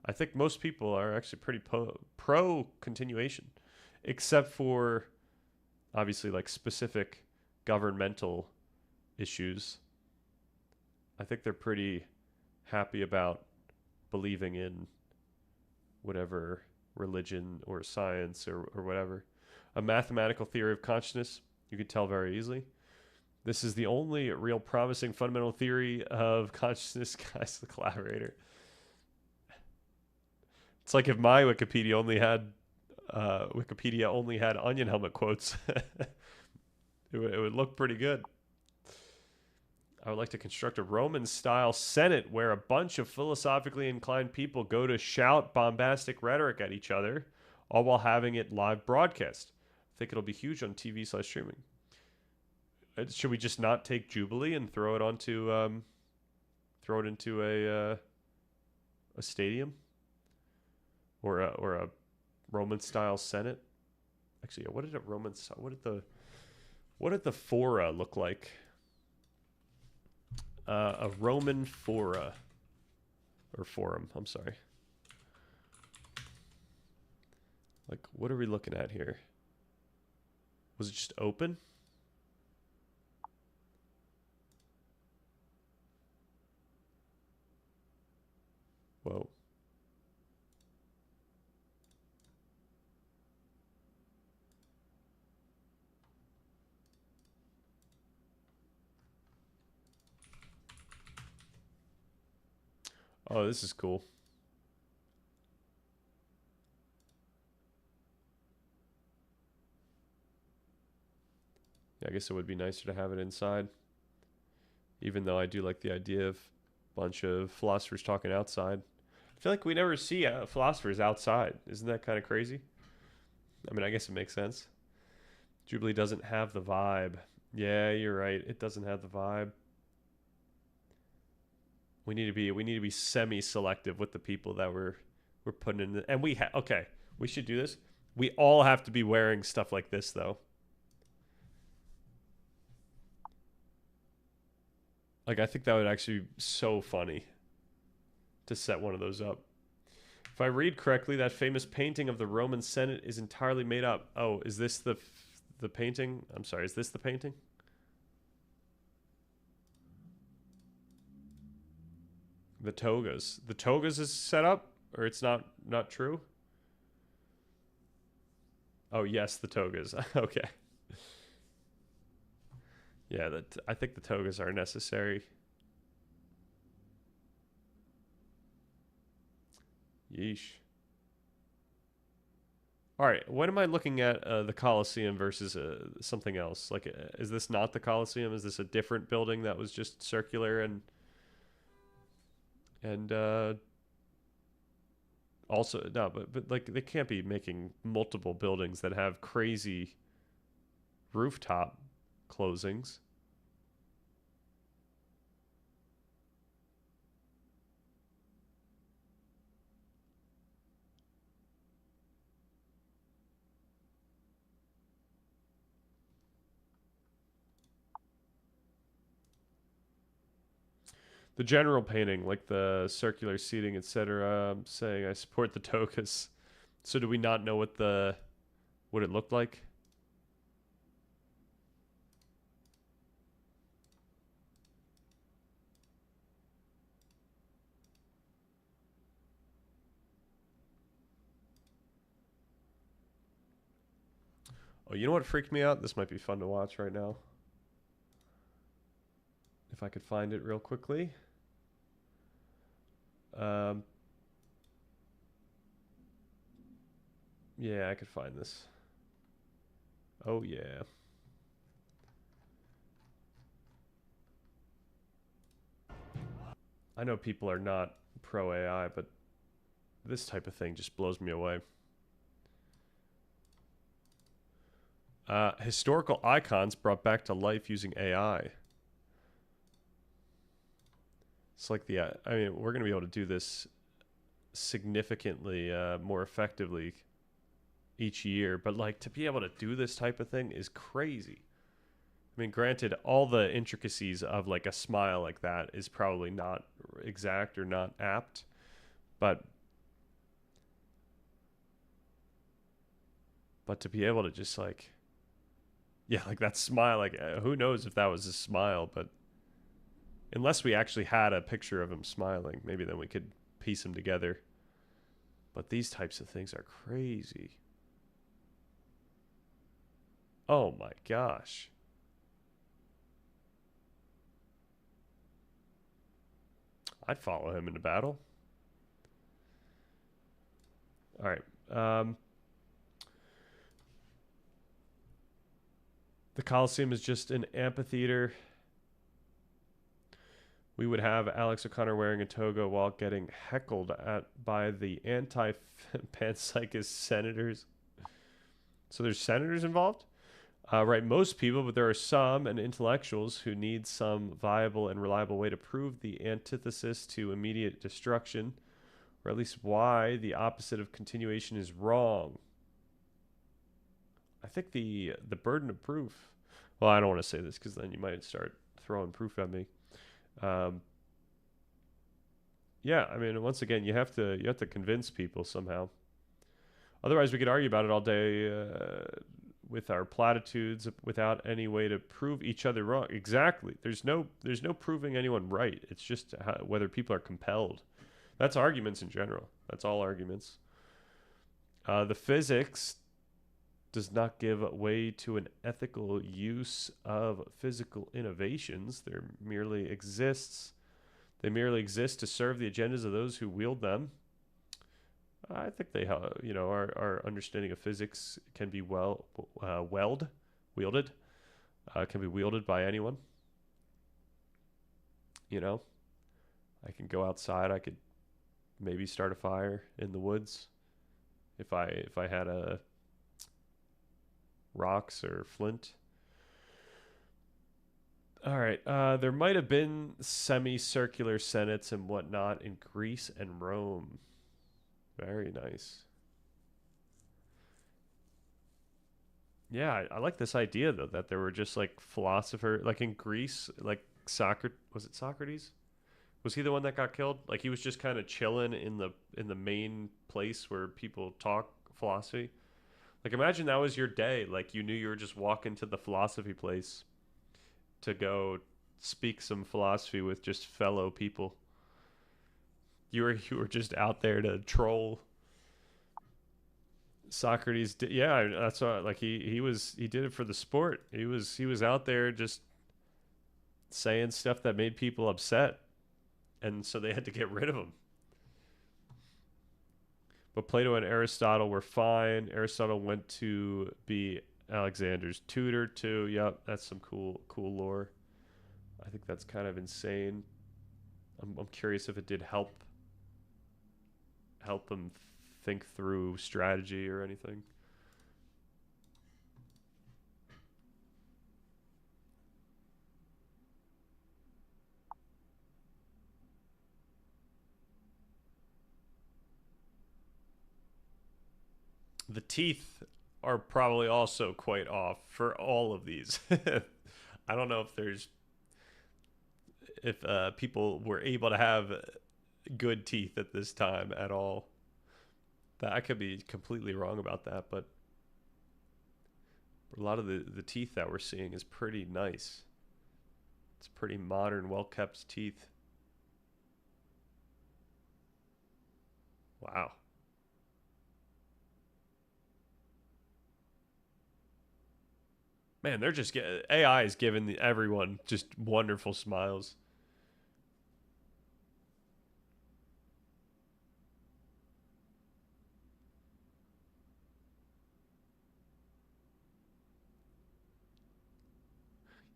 I think most people are actually pretty pro continuation, except for obviously like specific governmental issues. I think they're pretty happy about believing in whatever religion or science or whatever. A mathematical theory of consciousness, you could tell very easily. This is the only real promising fundamental theory of consciousness, guys, the collaborator. It's like if my Wikipedia only had Onion Helmet quotes. it would look pretty good. I would like to construct a Roman-style Senate where a bunch of philosophically inclined people go to shout bombastic rhetoric at each other, all while having it live broadcast. I think it'll be huge on TV/streaming. Should we just not take Jubilee and throw it into a stadium or a Roman-style Senate? Actually, yeah, what did the fora look like? A Roman fora or forum. I'm sorry. Like, what are we looking at here? Was it just open? Whoa. Oh, this is cool. Yeah, I guess it would be nicer to have it inside. Even though I do like the idea of a bunch of philosophers talking outside. I feel like we never see philosophers outside. Isn't that kind of crazy? I mean, I guess it makes sense. Jubilee doesn't have the vibe. Yeah, you're right. It doesn't have the vibe. We need to be semi-selective with the people that we're putting in. And okay, we should do this. We all have to be wearing stuff like this, though. Like, I think that would actually be so funny to set one of those up. If I read correctly, that famous painting of the Roman Senate is entirely made up. Oh, is this the painting? I'm sorry, is this the painting? The togas. The togas is set up, or it's not true? Oh, yes, the togas. Okay. Yeah, I think the togas are necessary. Yeesh. All right, when am I looking at the Colosseum versus something else? Like, is this not the Colosseum? Is this a different building that was just circular and also no? But like they can't be making multiple buildings that have crazy rooftop closings. The general painting, like the circular seating, etc. I'm saying I support the togas. So do we not know what it looked like? Oh, you know what freaked me out? This might be fun to watch right now. If I could find it real quickly. Yeah, I could find this. Oh, yeah. I know people are not pro AI, but this type of thing just blows me away. Historical icons brought back to life using AI. It's like I mean, we're going to be able to do this significantly more effectively each year, but like to be able to do this type of thing is crazy. I mean, granted, all the intricacies of like a smile like that is probably not exact or not apt, but to be able to just like, yeah, like that smile, like who knows if that was a smile, but unless we actually had a picture of him smiling, maybe then we could piece them together. But these types of things are crazy. Oh my gosh. I'd follow him into battle. All right. The Coliseum is just an amphitheater. We would have Alex O'Connor wearing a toga while getting heckled at by the anti-panpsychist senators. So there's senators involved? Right, most people, but there are some and intellectuals who need some viable and reliable way to prove the antithesis to immediate destruction, or at least why the opposite of continuation is wrong. I think the burden of proof. Well, I don't want to say this because then you might start throwing proof at me. Yeah, I mean, once again, you have to convince people somehow. Otherwise, we could argue about it all day with our platitudes without any way to prove each other wrong. Exactly. There's no proving anyone right. It's just whether people are compelled. That's arguments in general. That's all arguments. The physics does not give way to an ethical use of physical innovations. They merely exist to serve the agendas of those who wield them. I think they, our understanding of physics can be wielded, can be wielded by anyone. You know, I can go outside. I could maybe start a fire in the woods if I had a rocks or flint. All right. There might have been semicircular senates and whatnot in Greece and Rome. Very nice. Yeah, I like this idea though that there were just like philosopher like in Greece, like was it Socrates? Was he the one that got killed? Like he was just kind of chilling in the main place where people talk philosophy. Like imagine that was your day. Like you knew you were just walking to the philosophy place to go speak some philosophy with just fellow people. You were just out there to troll. Socrates did, yeah, that's what like he did it for the sport. He was out there just saying stuff that made people upset, and so they had to get rid of him. But Plato and Aristotle were fine. Aristotle went to be Alexander's tutor too. Yep, that's some cool lore. I think that's kind of insane. I'm curious if it did help them think through strategy or anything. The teeth are probably also quite off for all of these. I don't know if people were able to have good teeth at this time at all. That I could be completely wrong about that, but a lot of the teeth that we're seeing is pretty nice. It's pretty modern, well-kept teeth. Wow. Man, they're just AI is giving everyone just wonderful smiles.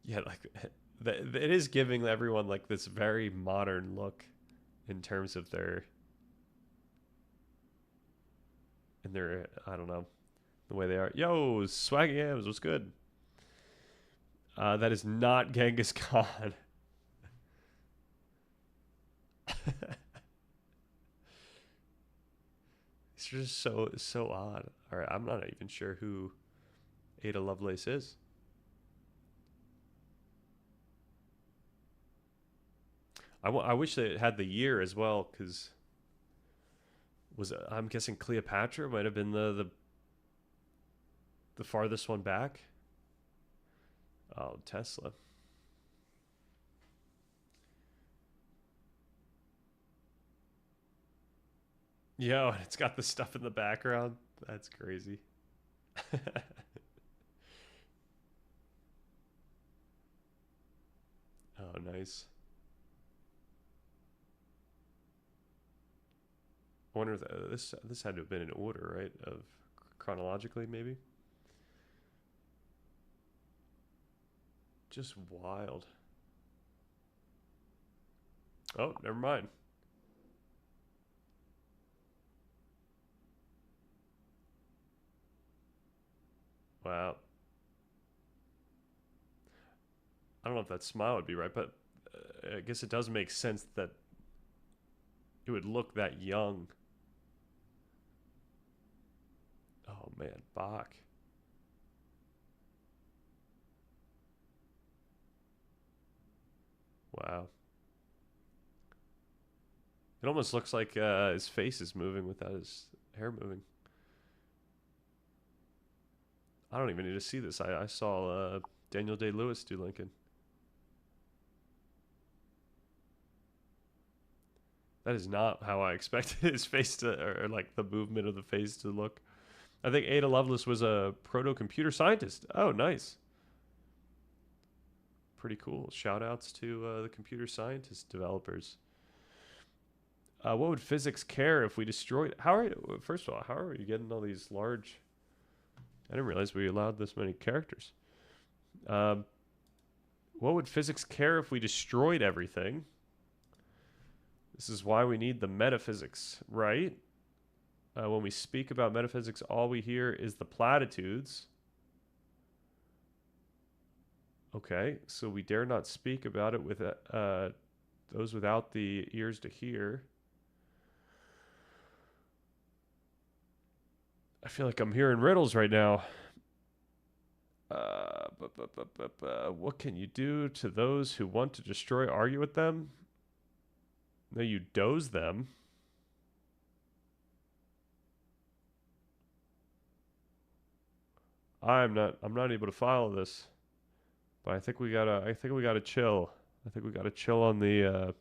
Yeah, like it is giving everyone like this very modern look in terms of their I don't know, the way they are. Yo, Swaggy Yams, what's good? That is not Genghis Khan. It's just so odd. All right, I'm not even sure who Ada Lovelace is. I wish they had the year as well, because I'm guessing Cleopatra might have been the farthest one back. Oh, Tesla. Yo, it's got the stuff in the background. That's crazy. Oh, nice. I wonder if this had to have been in order, right? Of chronologically, maybe. Just wild. Oh, never mind. Wow. I don't know if that smile would be right, but I guess it does make sense that it would look that young. Oh man, Bach. Wow. It almost looks like his face is moving without his hair moving. I don't even need to see this. I saw Daniel Day-Lewis do Lincoln. That is not how I expected his face to, or like the movement of the face to look. I think Ada Lovelace was a proto-computer scientist. Oh, nice. Pretty cool. Shout outs to the computer scientist developers. What would physics care if we destroyed? First of all, how are you getting all these large? I didn't realize we allowed this many characters. What would physics care if we destroyed everything? This is why we need the metaphysics, right? When we speak about metaphysics, all we hear is the platitudes. Okay, so we dare not speak about it with those without the ears to hear. I feel like I'm hearing riddles right now. What can you do to those who want to destroy? Argue with them? No, you doze them. I'm not able to follow this. But I think we gotta chill. I think we gotta chill on the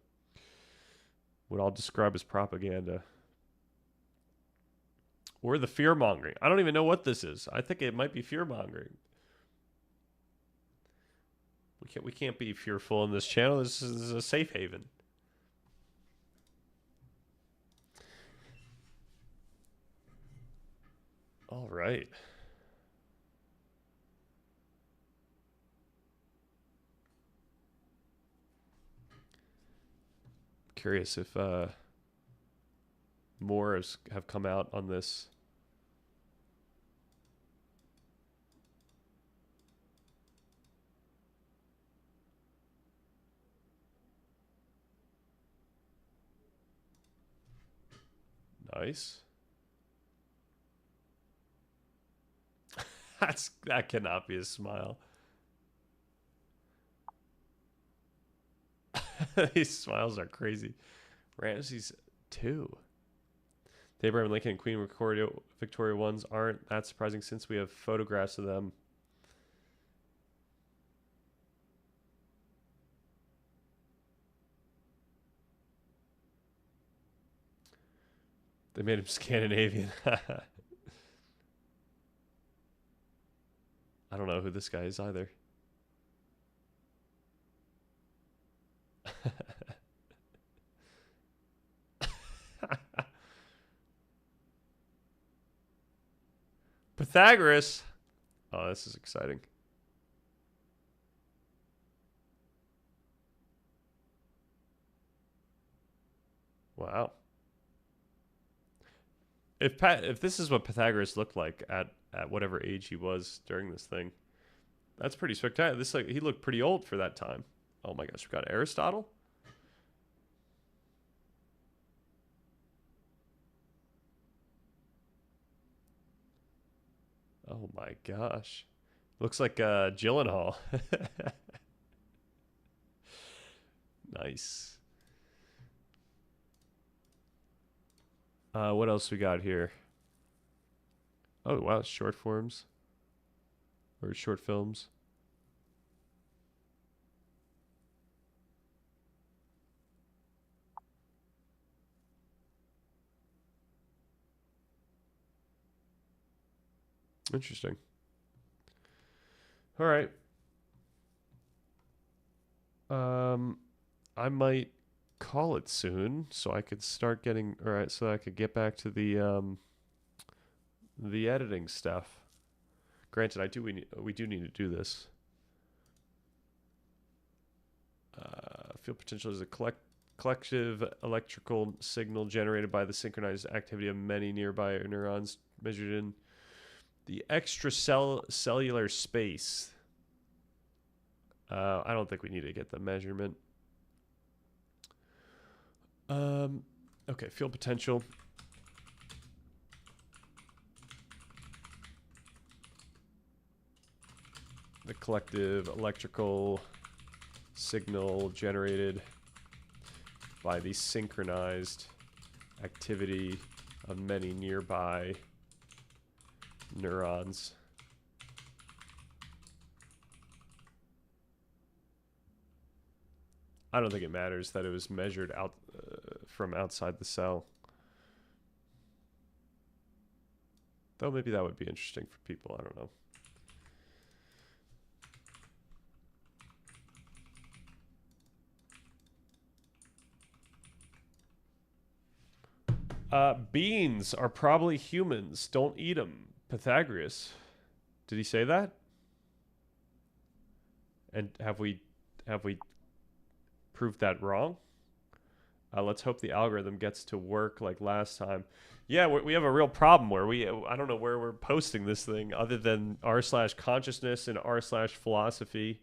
what I'll describe as propaganda. Or the fear mongering. I don't even know what this is. I think it might be fear mongering. We can't be fearful in this channel. This is a safe haven. Right. Curious if more have come out on this. Nice. That cannot be a smile. These smiles are crazy. Ramses 2. The Abraham Lincoln and Queen Victoria ones aren't that surprising since we have photographs of them. They made him Scandinavian. I don't know who this guy is either. Pythagoras. Oh, this is exciting. Wow. If this is what Pythagoras looked like at whatever age he was during this thing, that's pretty spectacular. He looked pretty old for that time. Oh my gosh, we got Aristotle. Oh my gosh. Looks like Gyllenhaal. Nice. What else we got here? Oh wow, short forms. Or short films. Interesting. All right. I might call it soon so I could start getting so I could get back to the editing stuff. Granted, we do need to do this. Field potential is a collective electrical signal generated by the synchronized activity of many nearby neurons measured in the extracellular space. I don't think we need to get the measurement. Okay, field potential. The collective electrical signal generated by the synchronized activity of many nearby neurons. I don't think it matters that it was measured out from outside the cell. Though maybe that would be interesting for people. I don't know. Beans are probably humans. Don't eat them. Pythagoras. Did he say that? And have we proved that wrong? Let's hope the algorithm gets to work like last time. Yeah, we have a real problem where I don't know where we're posting this thing other than r/consciousness and r/philosophy.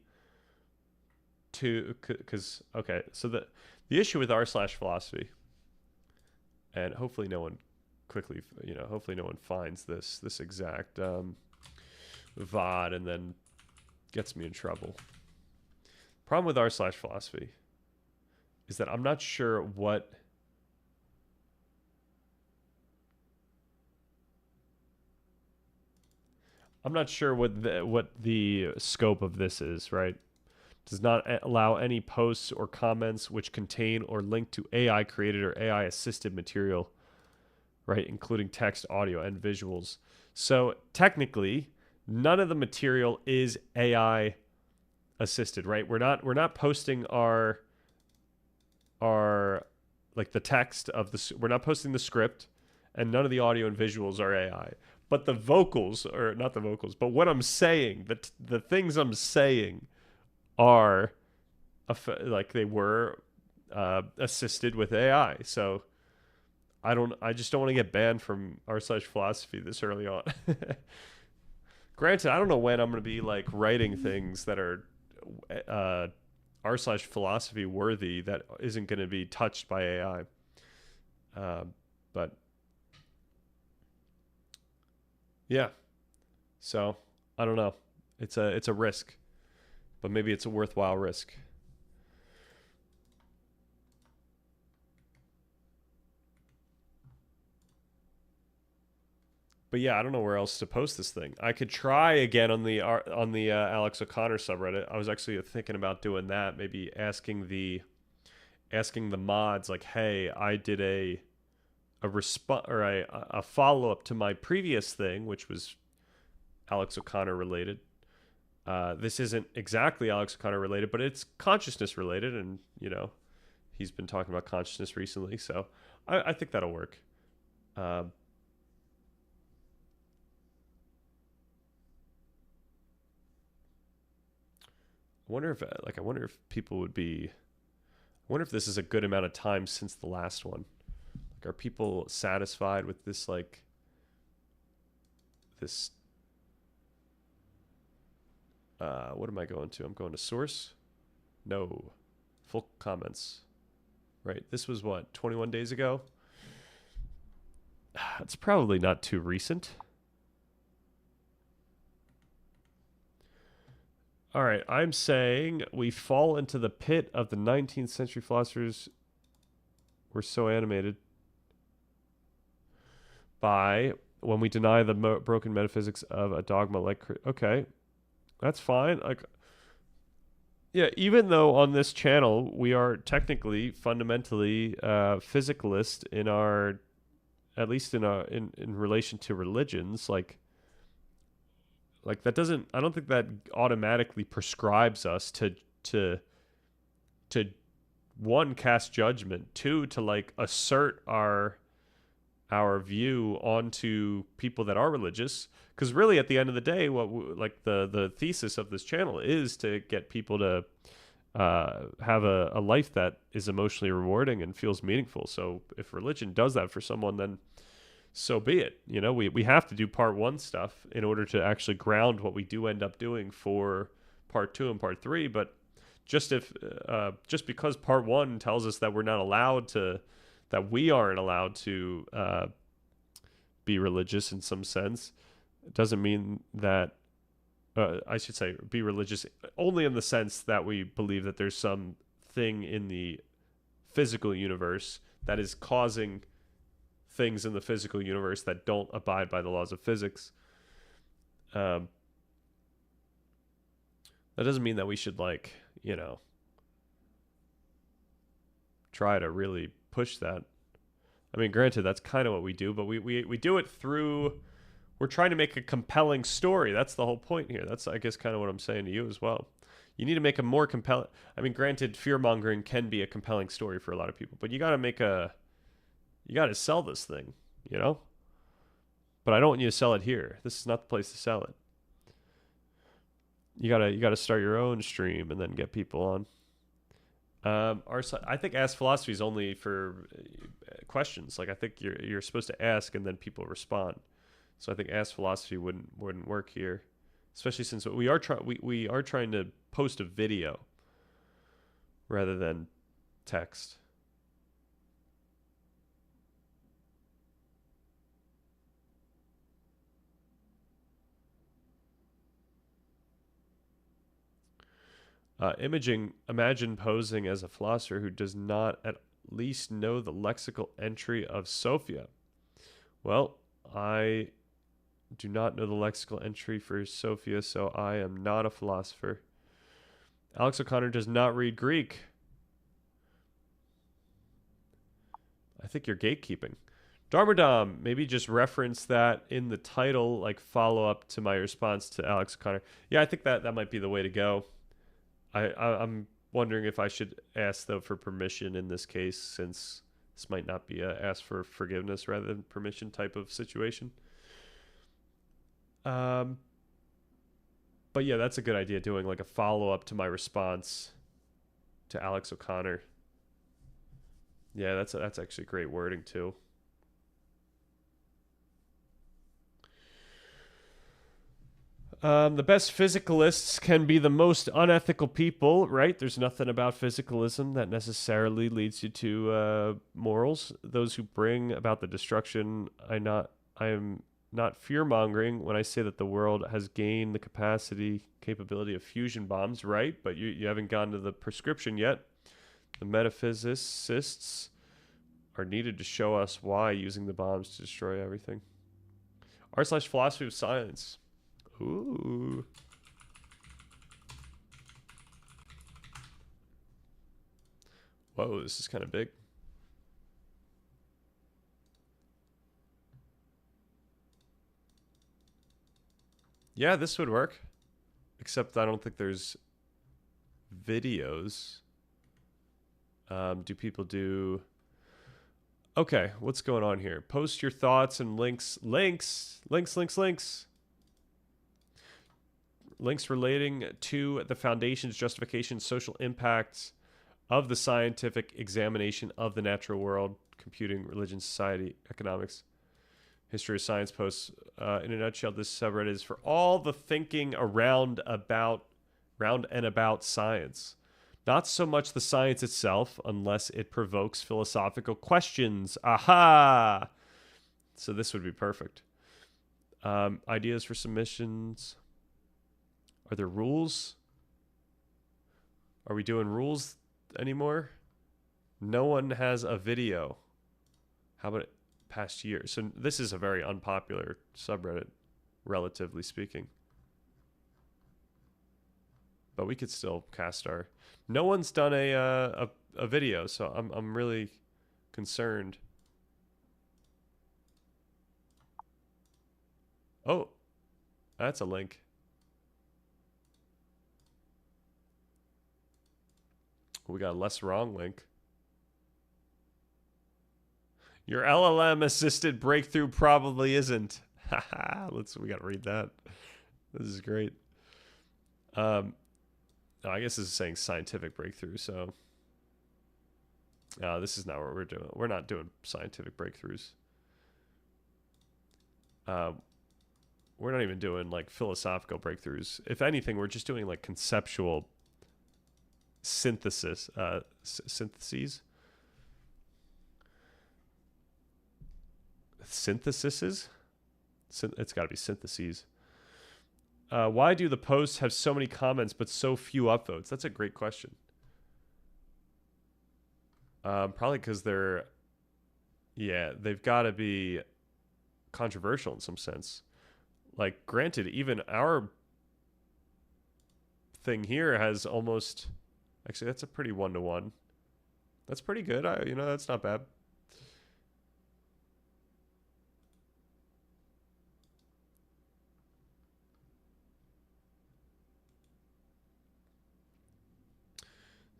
Because okay, so the issue with r/philosophy, and hopefully no one hopefully no one finds this exact VOD and then gets me in trouble. Problem with r/philosophy is that I'm not sure what the scope of this is, right? Does not allow any posts or comments which contain or link to AI created or AI assisted material, right? Including text, audio, and visuals. So technically, none of the material is AI assisted, right? We're not posting our like the text of we're not posting the script, and none of the audio and visuals are AI. but the vocals, or not the vocals, but what I'm saying, the things I'm saying are like they were assisted with AI. So I just don't want to get banned from r/philosophy this early on. Granted, I don't know when I'm going to be like writing things that are r/philosophy worthy that isn't going to be touched by AI. But yeah, so I don't know. It's a risk, but maybe it's a worthwhile risk. But yeah, I don't know where else to post this thing. I could try again on the Alex O'Connor subreddit. I was actually thinking about doing that. Maybe asking the mods like, "Hey, I did a response or a follow up to my previous thing, which was Alex O'Connor related. This isn't exactly Alex O'Connor related, but it's consciousness related, and you know, he's been talking about consciousness recently, so I think that'll work." I wonder if people would be. I wonder if this is a good amount of time since the last one. Like, are people satisfied with this? Like, this. What am I going to? I'm going to source. No, full comments. Right. This was what 21 days ago. It's probably not too recent. All right, I'm saying we fall into the pit of the 19th century philosophers were so animated by when we deny the broken metaphysics of a dogma like... Okay, that's fine. Like, yeah, even though on this channel we are technically, fundamentally physicalist in our... At least in relation to religions, like that doesn't, I don't think that automatically prescribes us to one, cast judgment, two, to like assert our view onto people that are religious, because really at the end of the day, what like the thesis of this channel is to get people to have a life that is emotionally rewarding and feels meaningful. So if religion does that for someone, then so be it. You know, we have to do part one stuff in order to actually ground what we do end up doing for part two and part three. But just because part one tells us that we're not allowed to, that we aren't allowed to be religious in some sense, it doesn't mean that, I should say, be religious only in the sense that we believe that there's some thing in the physical universe that is causing things in the physical universe that don't abide by the laws of physics. That doesn't mean that we should, like, you know, try to really push that. I mean, granted, that's kind of what we do, but we do it through, we're trying to make a compelling story. That's the whole point here. That's, I guess, kind of what I'm saying to you as well. You need to make a more compelling, I mean, granted, fear-mongering can be a compelling story for a lot of people, but you got to sell this thing, you know? But I don't want you to sell it here. This is not the place to sell it. You gotta start your own stream and then get people on. I think Ask Philosophy is only for questions. Like, I think you're supposed to ask and then people respond. So I think Ask Philosophy wouldn't work here, especially since we are trying to post a video rather than text. Imagine posing as a philosopher who does not at least know the lexical entry of Sophia. Well, I do not know the lexical entry for Sophia, so I am not a philosopher. Alex O'Connor does not read Greek. I think you're gatekeeping. Darmadam, maybe just reference that in the title, like follow up to my response to Alex O'Connor. Yeah, I think that might be the way to go. I'm wondering if I should ask, though, for permission in this case, since this might not be a ask for forgiveness rather than permission type of situation. But yeah, that's a good idea, doing like a follow-up to my response to Alex O'Connor. Yeah, that's actually great wording too. The best physicalists can be the most unethical people, right? There's nothing about physicalism that necessarily leads you to morals. Those who bring about the destruction, I am not fear-mongering when I say that the world has gained the capability of fusion bombs, right? But you haven't gotten to the prescription yet. The metaphysicists are needed to show us why using the bombs to destroy everything. r/philosophy of science. Ooh. Whoa, this is kind of big. Yeah, this would work. Except I don't think there's videos. Do people do... Okay, what's going on here? Post your thoughts and links. Links relating to the Foundation's justification, social impacts of the scientific examination of the natural world, computing, religion, society, economics, history of science posts. In a nutshell, this subreddit is for all the thinking round and about science. Not so much the science itself, unless it provokes philosophical questions. Aha! So this would be perfect. Ideas for submissions. Are there rules? Are we doing rules anymore? No one has a video. How about past year? So this is a very unpopular subreddit, relatively speaking. But we could still cast our... No one's done a video, so I'm really concerned. Oh, that's a link. We got a less wrong link. Your LLM assisted breakthrough probably isn't. Haha, we got to read that. This is great. No, I guess this is saying scientific breakthrough, so this is not what we're doing. We're not doing scientific breakthroughs. We're not even doing like philosophical breakthroughs. If anything, we're just doing like conceptual syntheses. Syntheses? It's got to be syntheses. Why do the posts have so many comments but so few upvotes? That's a great question. Probably because they've got to be controversial in some sense. Like, granted, even our thing here has almost... Actually, that's a pretty 1-to-1. That's pretty good. That's not bad.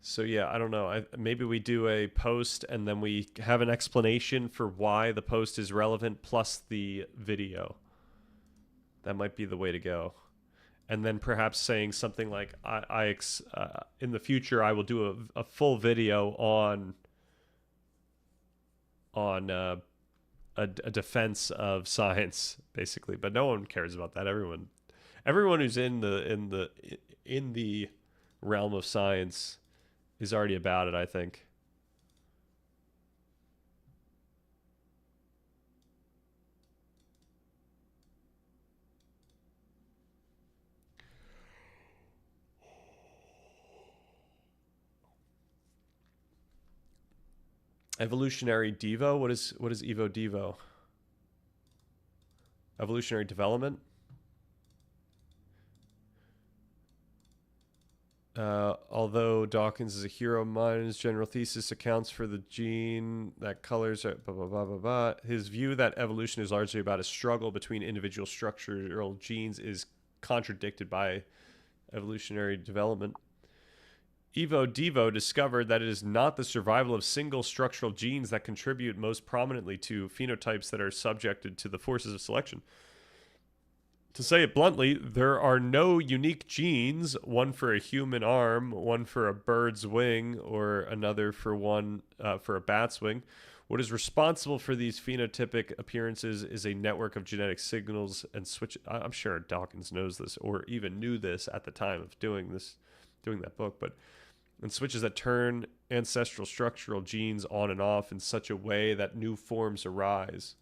So yeah, I don't know. Maybe we do a post and then we have an explanation for why the post is relevant plus the video. That might be the way to go. And then perhaps saying something like, in the future, I will do a full video on a defense of science, basically. But no one cares about that. Everyone who's in the realm of science is already about it, I think. Evolutionary Devo? What is Evo Devo? Evolutionary development? Although Dawkins is a hero of mine, his general thesis accounts for the gene that colors blah, blah, blah, blah, blah. His view that evolution is largely about a struggle between individual structural genes is contradicted by evolutionary development. Evo Devo discovered that it is not the survival of single structural genes that contribute most prominently to phenotypes that are subjected to the forces of selection. To say it bluntly, there are no unique genes, one for a human arm, one for a bird's wing, or another for a bat's wing. What is responsible for these phenotypic appearances is a network of genetic signals and switch. I'm sure Dawkins knows this, or even knew this at the time of doing that book, but and switches that turn ancestral structural genes on and off in such a way that new forms arise.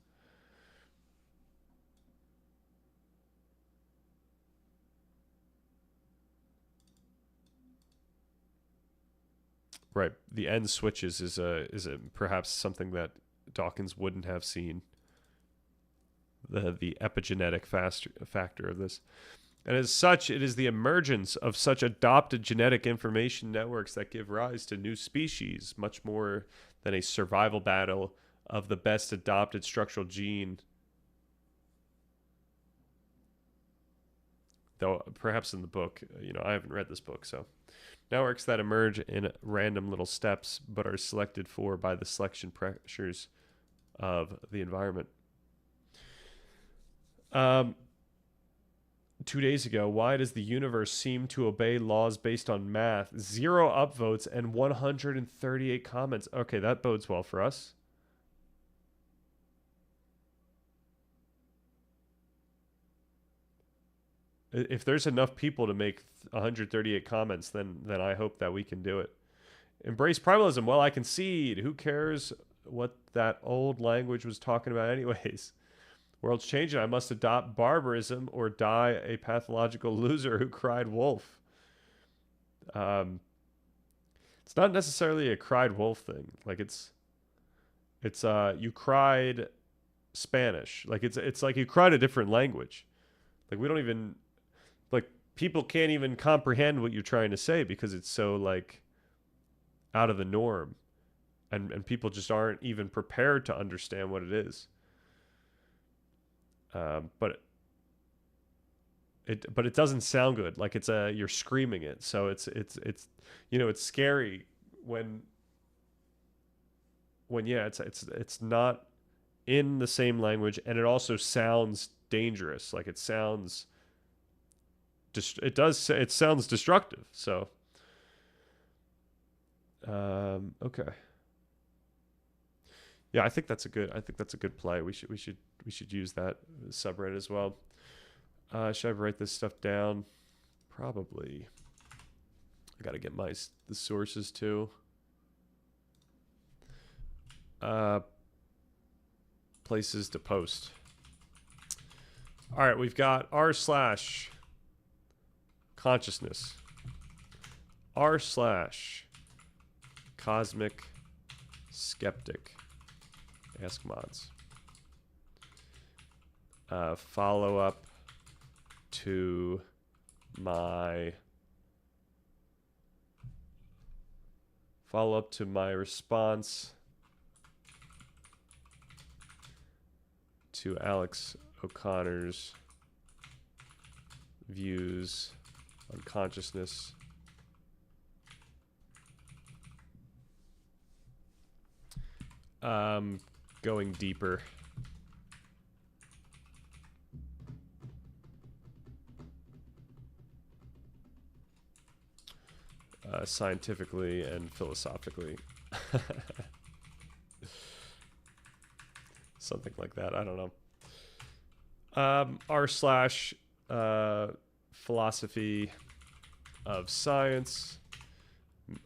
Right. The end switches is a perhaps something that Dawkins wouldn't have seen. The epigenetic factor of this. And as such, it is the emergence of such adopted genetic information networks that give rise to new species, much more than a survival battle of the best adopted structural gene. Though perhaps in the book, I haven't read this book, so. Networks that emerge in random little steps but are selected for by the selection pressures of the environment. 2 days ago, why does the universe seem to obey laws based on math? 0 upvotes and 138 comments. Okay, that bodes well for us. If there's enough people to make 138 comments, then I hope that we can do it. Embrace primalism. Well, I concede. Who cares what that old language was talking about anyways? World's changing. I must adopt barbarism or die a pathological loser who cried wolf. It's not necessarily a cried wolf thing. Like it's you cried Spanish. Like it's like you cried a different language. Like we don't even, like people can't even comprehend what you're trying to say because it's so like out of the norm, and people just aren't even prepared to understand what it is. But it doesn't sound good. Like you're screaming it, so it's it's scary when it's not in the same language, and it also sounds dangerous. Like it sounds it sounds destructive. So okay. Yeah, I think that's a good play. We should use that subreddit as well. Should I write this stuff down? Probably. I got to get the sources too. Places to post. All right, we've got r/consciousness, r/cosmic skeptic. Ask mods. Follow up to my response to Alex O'Connor's views on consciousness. Going deeper. Scientifically and philosophically. Something like that. I don't know. r/philosophy of science.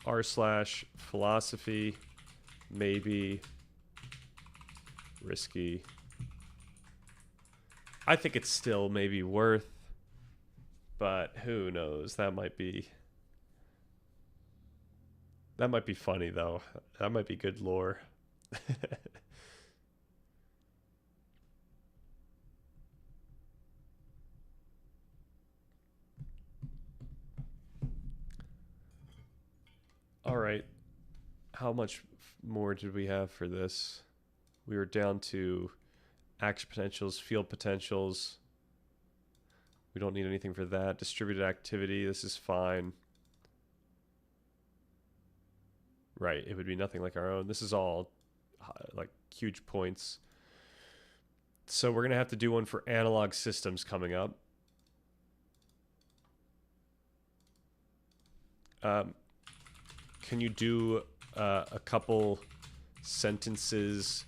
r/philosophy maybe risky. I think it's still maybe worth, but who knows? That might be funny though. That might be good lore. All right. How much more did we have for this? We were down to action potentials, field potentials. We don't need anything for that. Distributed activity, this is fine. Right, it would be nothing like our own. This is all like huge points. So we're going to have to do one for analog systems coming up. Can you do a couple sentences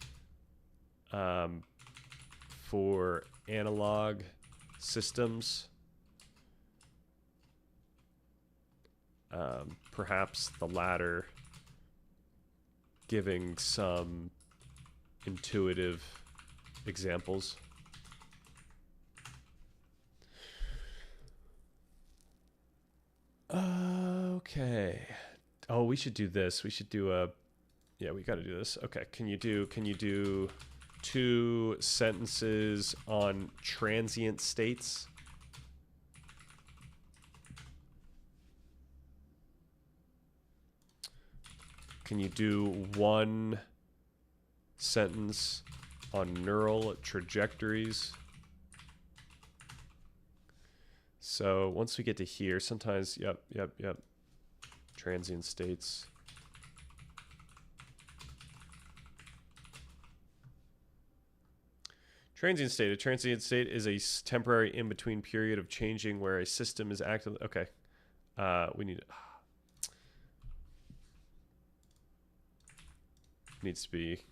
for analog systems? Perhaps the latter giving some intuitive examples. Okay. Oh, we should do this. We should do a... Yeah, we got to do this. Okay. Can you do 2 sentences on transient states? Can you do 1 sentence on neural trajectories? So once we get to here, sometimes, yep. Transient states. Transient state. A transient state is a temporary in-between period of changing where a system is active. Okay. We need... needs to be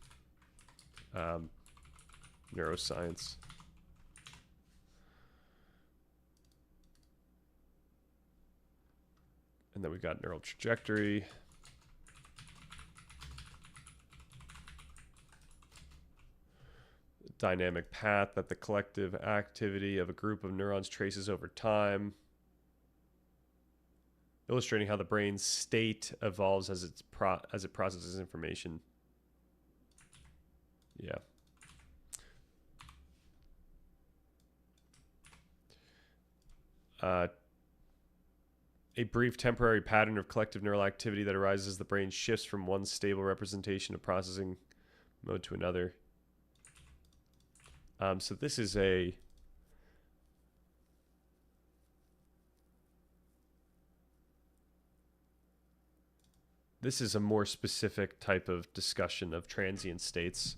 neuroscience. And then we've got neural trajectory. Dynamic path that the collective activity of a group of neurons traces over time. Illustrating how the brain's state evolves as it processes information. Yeah. A brief temporary pattern of collective neural activity that arises as the brain shifts from one stable representation of processing mode to another. So this is a... This is a more specific type of discussion of transient states.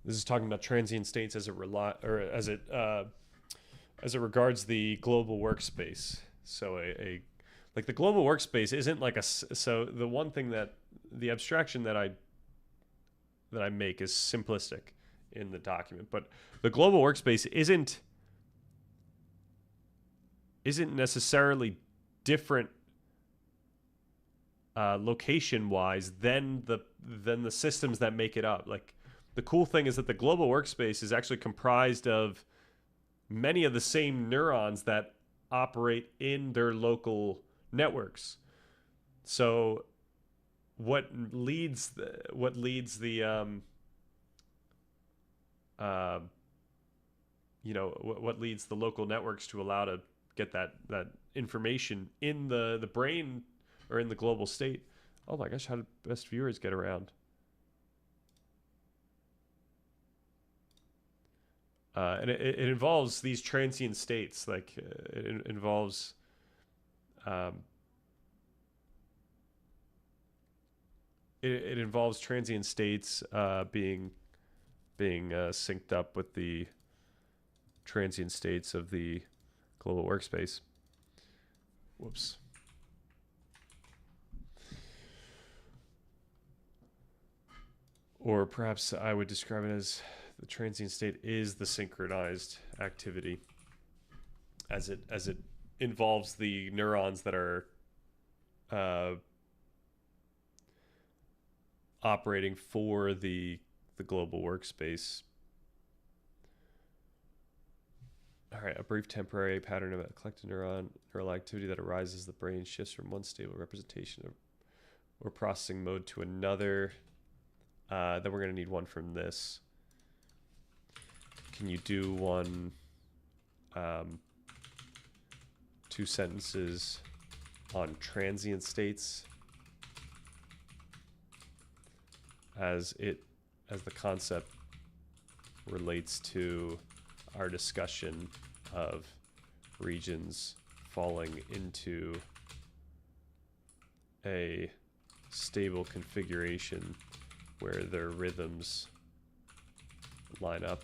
This is talking about transient states as it regards the global workspace. So like the global workspace isn't like so the one thing that the abstraction that I make is simplistic in the document, but the global workspace isn't necessarily different location wise than the systems that make it up. Like the cool thing is that the global workspace is actually comprised of many of the same neurons that operate in their local networks. So what leads the local networks to allow to get that information in the brain or in the global state. Oh my gosh, how do best viewers get around? And it involves these transient states. Like it involves it involves transient states being synced up with the transient states of the global workspace. Whoops. Or perhaps I would describe it as the transient state is the synchronized activity, as it involves the neurons that are operating for the global workspace. All right, a brief temporary pattern of a collective neural activity that arises as the brain shifts from one stable representation or processing mode to another. Then we're going to need one from this. Can you do one, 2 sentences on transient states as the concept relates to our discussion of regions falling into a stable configuration where their rhythms line up.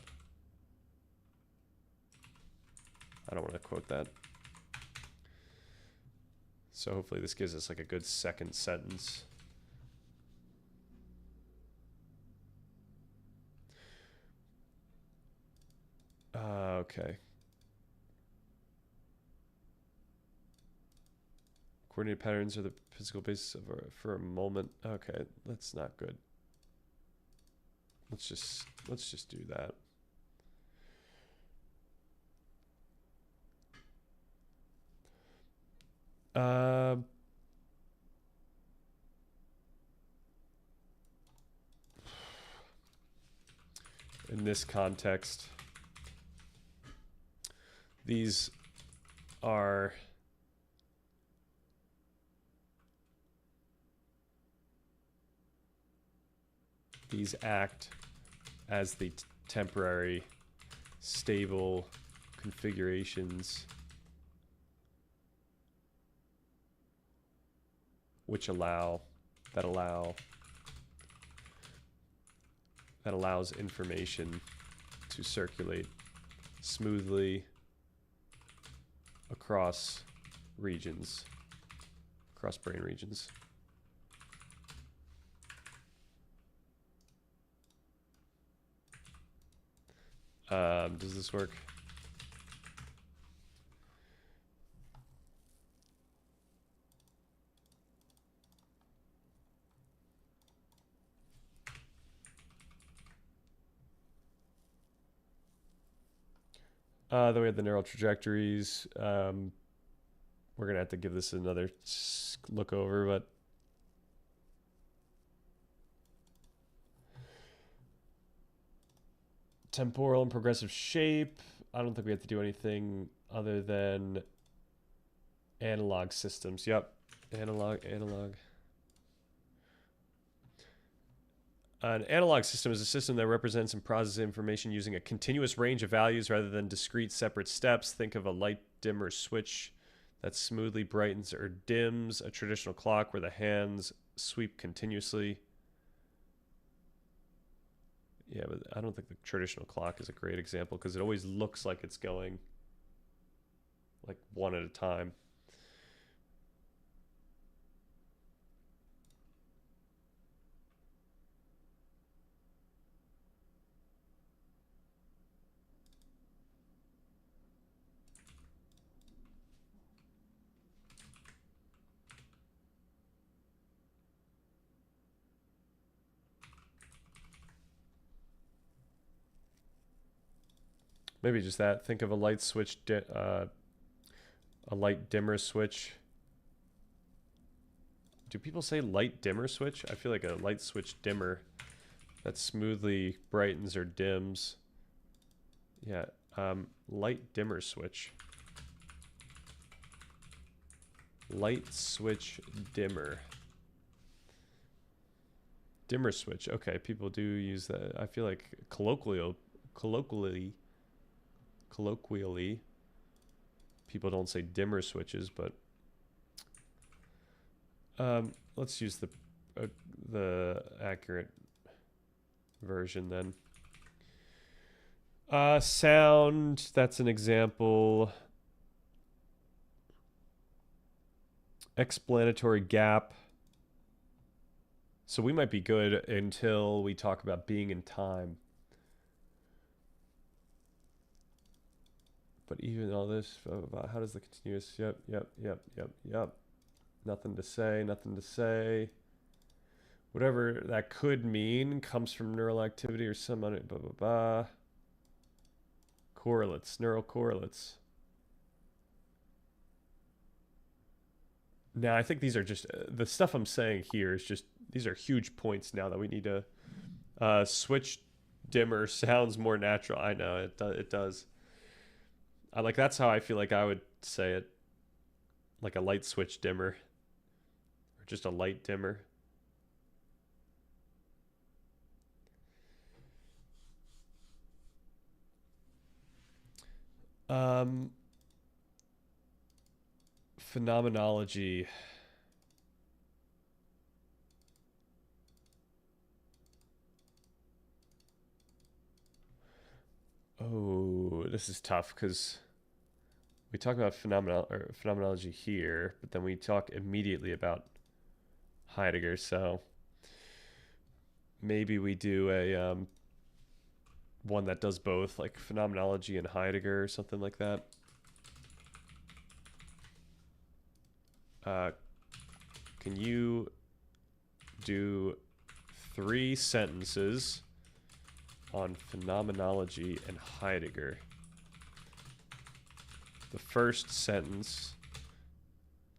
I don't want to quote that. So hopefully this gives us like a good second sentence. Okay. Coordinated patterns are the physical basis of for a moment. Okay, that's not good. Let's just do that. In this context, these are these act as the temporary stable configurations which allows information to circulate smoothly across regions, across brain regions. Does this work? Then we have the neural trajectories. We're going to have to give this another look over, but temporal and progressive shape. I don't think we have to do anything other than analog systems. Yep. Analog. An analog system is a system that represents and processes information using a continuous range of values rather than discrete separate steps. Think of a light dimmer switch that smoothly brightens or dims, a traditional clock where the hands sweep continuously. Yeah, but I don't think the traditional clock is a great example because it always looks like it's going like one at a time. Maybe just that. Think of a light switch, a light dimmer switch. Do people say light dimmer switch? I feel like a light switch dimmer that smoothly brightens or dims. Yeah, light dimmer switch. Light switch dimmer. Dimmer switch. Okay, people do use that. I feel like colloquially, people don't say dimmer switches, but let's use the accurate version then. Sound, that's an example. Explanatory gap. So we might be good until we talk about being in time. But even all this, how does the continuous, yep. Nothing to say. Whatever that could mean comes from neural activity or some other, blah, blah, blah. Correlates, neural correlates. Now, I think these are just, the stuff I'm saying here is just, these are huge points now that we need to switch dimmer sounds more natural. I know, it does. Like, that's how I feel like I would say it. Like a light switch dimmer. Or just a light dimmer. Phenomenology. Oh, this is tough because we talk about phenomenology here, but then we talk immediately about Heidegger. So maybe we do a one that does both, like phenomenology and Heidegger or something like that. Can you do 3 sentences on phenomenology and Heidegger? The first sentence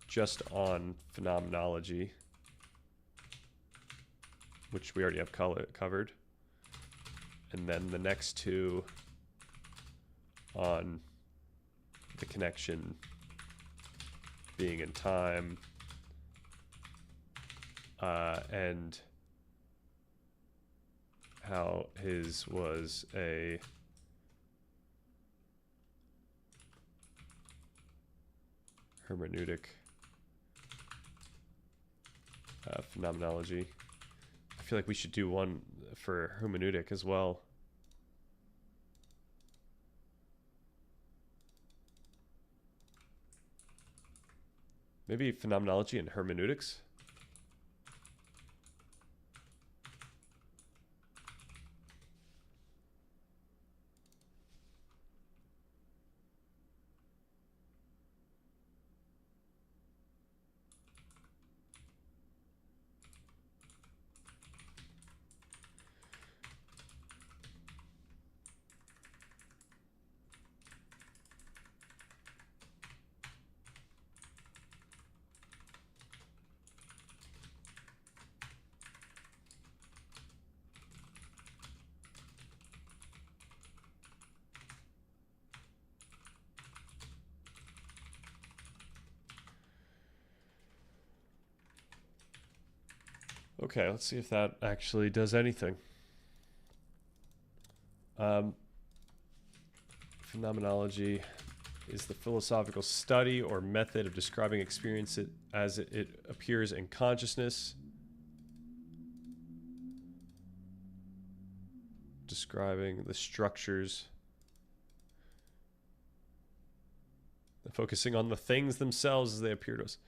just on phenomenology, which we already have covered. And then the next 2 on the connection being in time and how his was a hermeneutic phenomenology. I feel like we should do one for hermeneutic as well. Maybe phenomenology and hermeneutics. Okay, let's see if that actually does anything. Phenomenology is the philosophical study or method of describing experience as it appears in consciousness. Describing the structures. Focusing on the things themselves as they appear to us.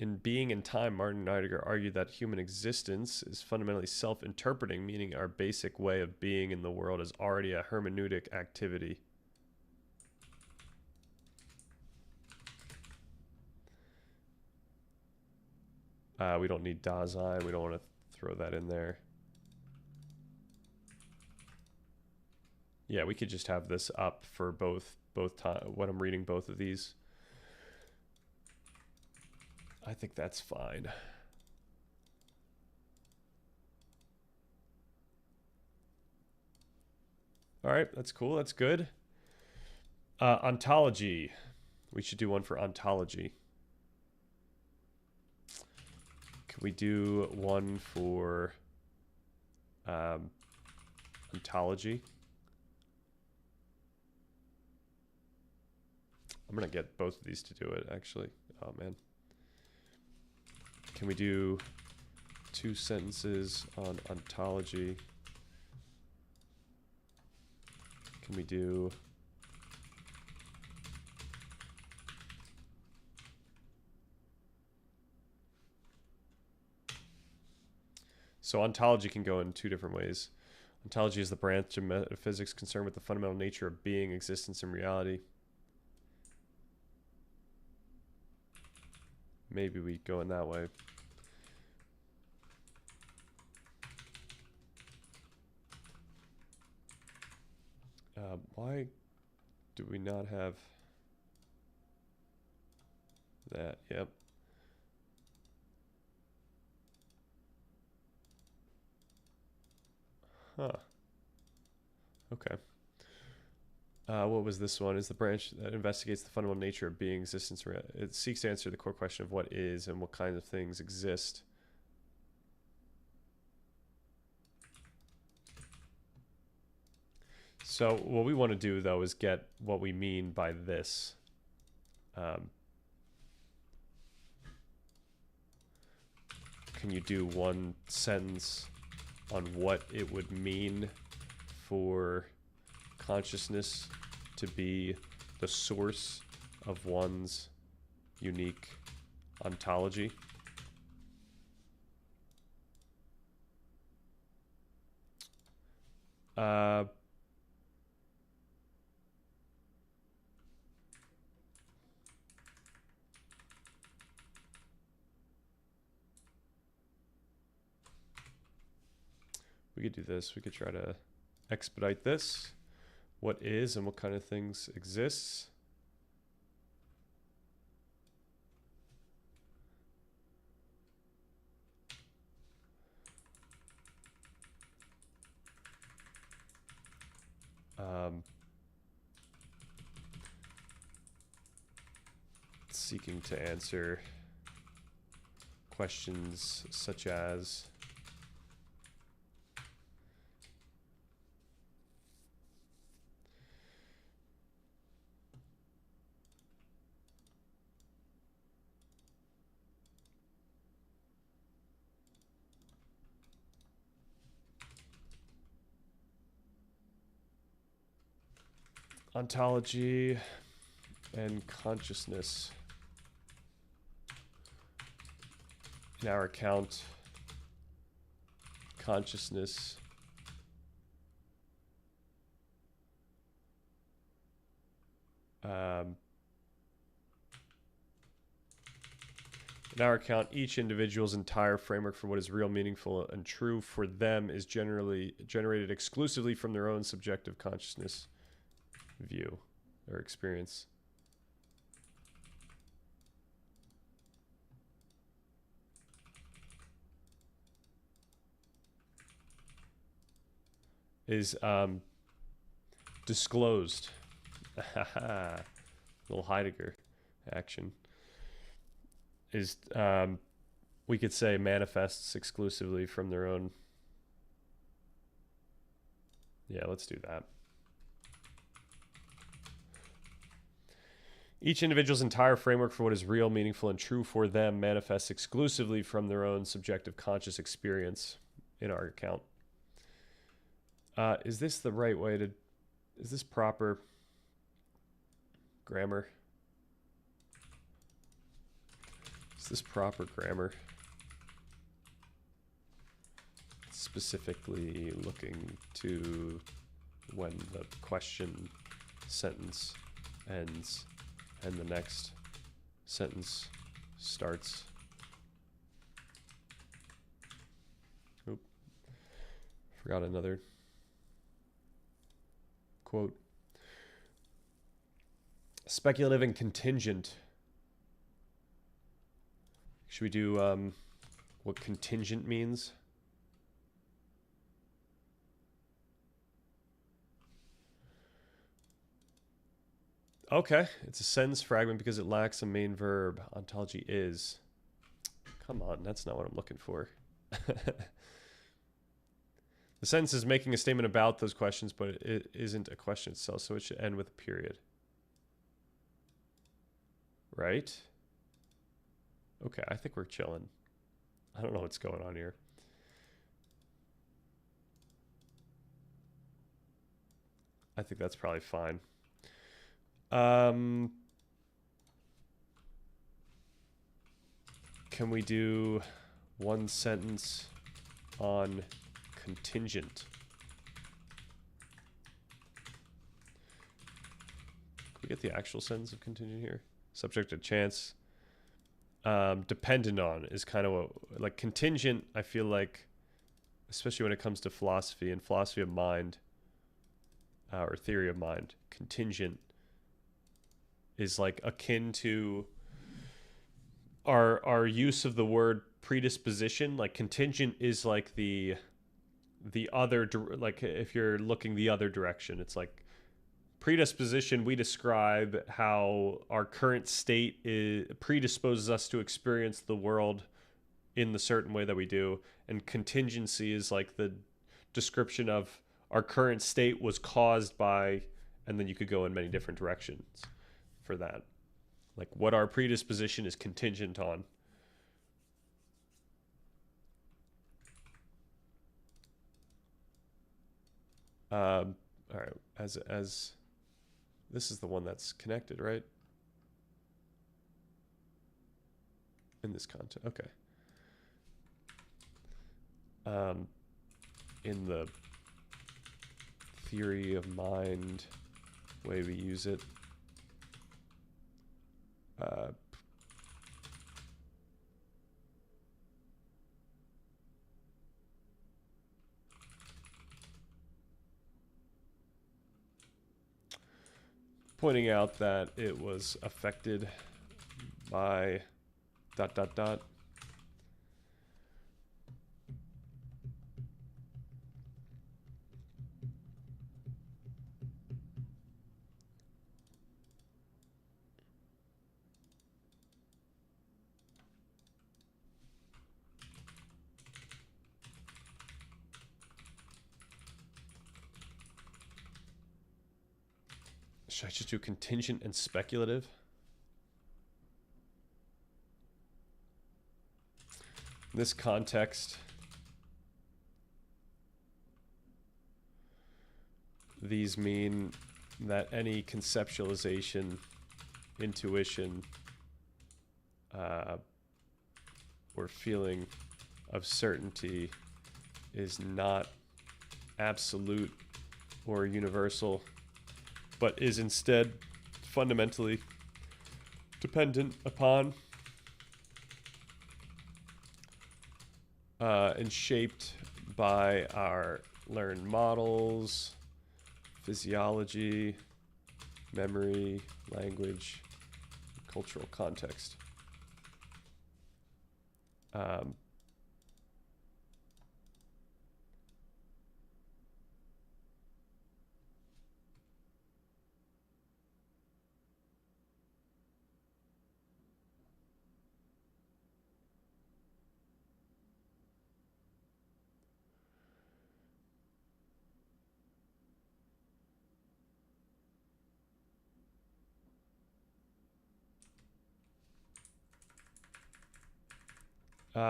In Being and Time, Martin Heidegger argued that human existence is fundamentally self-interpreting, meaning our basic way of being in the world is already a hermeneutic activity. We don't need Dasein. We don't want to throw that in there. Yeah, we could just have this up for both time when I'm reading both of these. I think that's fine. All right, that's cool. That's good. Ontology. We should do one for ontology. Can we do one for ontology? I'm going to get both of these to do it, actually. Oh, man. Can we do 2 sentences on ontology? Can we do... So ontology can go in 2 different ways. Ontology is the branch of metaphysics concerned with the fundamental nature of being, existence, and reality. Maybe we go in that way. Why do we not have that? Yep. Huh. Okay. What was this one? Is the branch that investigates the fundamental nature of being, existence. It seeks to answer the core question of what is and what kinds of things exist. So what we want to do, though, is get what we mean by this. Can you do 1 sentence on what it would mean for consciousness to be the source of one's unique ontology. We could do this. We could try to expedite this. What is and what kind of things exists. Seeking to answer questions such as ontology and consciousness. In our account, consciousness in our account, each individual's entire framework for what is real, meaningful, and true for them is generally generated exclusively from their own subjective consciousness view or experience. Is disclosed. Little Heidegger action. Is we could say manifests exclusively from their own. Yeah, let's do that. Each individual's entire framework for what is real, meaningful, and true for them manifests exclusively from their own subjective conscious experience in our account. Is this the right way to... Is this proper grammar? Is this proper grammar? Specifically looking to when the question sentence ends and the next sentence starts. Oop. Forgot another quote. Speculative and contingent. Should we do what contingent means? Okay, it's a sentence fragment because it lacks a main verb. Ontology is. Come on, that's not what I'm looking for. The sentence is making a statement about those questions, but it isn't a question itself, so it should end with a period. Right? Okay, I think we're chilling. I don't know what's going on here. I think that's probably fine. Can we do one sentence on contingent? Can we get the actual sentence of contingent here? Subject to chance. Dependent on is kind of what, like contingent, I feel like, especially when it comes to philosophy and philosophy of mind, or theory of mind, contingent is like akin to our use of the word predisposition. Like contingent is like the other, like if you're looking the other direction, it's like predisposition. We describe how our current state predisposes us to experience the world in the certain way that we do, and contingency is like the description of our current state was caused by, and then you could go in many different directions for that. Like what our predisposition is contingent on. All right, as this is the one that's connected, right? in this context. Okay. In the theory of mind way we use it, pointing out that it was affected by ... Should I just do contingent and speculative? In this context, these mean that any conceptualization, intuition, or feeling of certainty is not absolute or universal, but is instead fundamentally dependent upon and shaped by our learned models, physiology, memory, language, cultural context.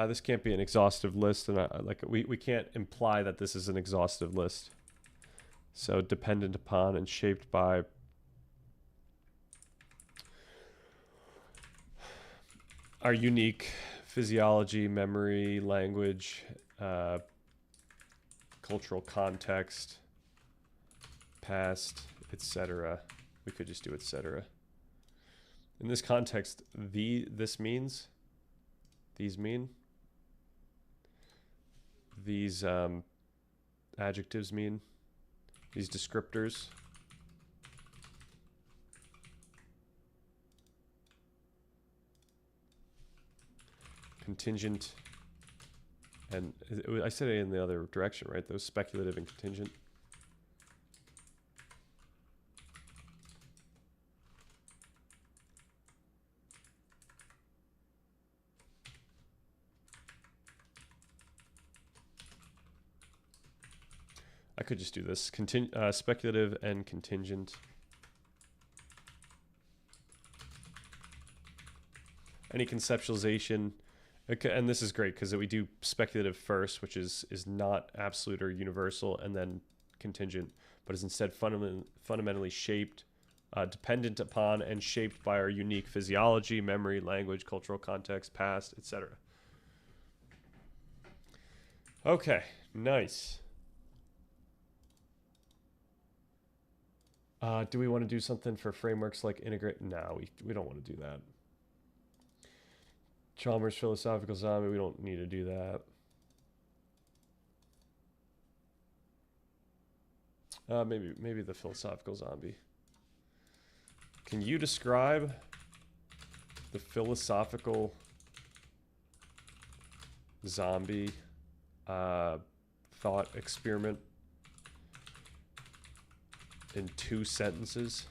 This can't be an exhaustive list, and like we can't imply that this is an exhaustive list. So dependent upon and shaped by our unique physiology, memory, language, cultural context, past, etc. We could just do etc. In this context, these mean, these adjectives mean, these descriptors. Contingent, and I said it in the other direction, right? Those speculative and contingent. I could just do this. Speculative and contingent. Any conceptualization, okay, and this is great because we do speculative first, which is not absolute or universal, and then contingent, but is instead fundamentally shaped, dependent upon and shaped by our unique physiology, memory, language, cultural context, past, etc. Okay, nice. Do we want to do something for frameworks like integrate? No, we don't want to do that. Chalmers philosophical zombie, we don't need to do that. Maybe the philosophical zombie. Can you describe the philosophical zombie thought experiment in 2 sentences?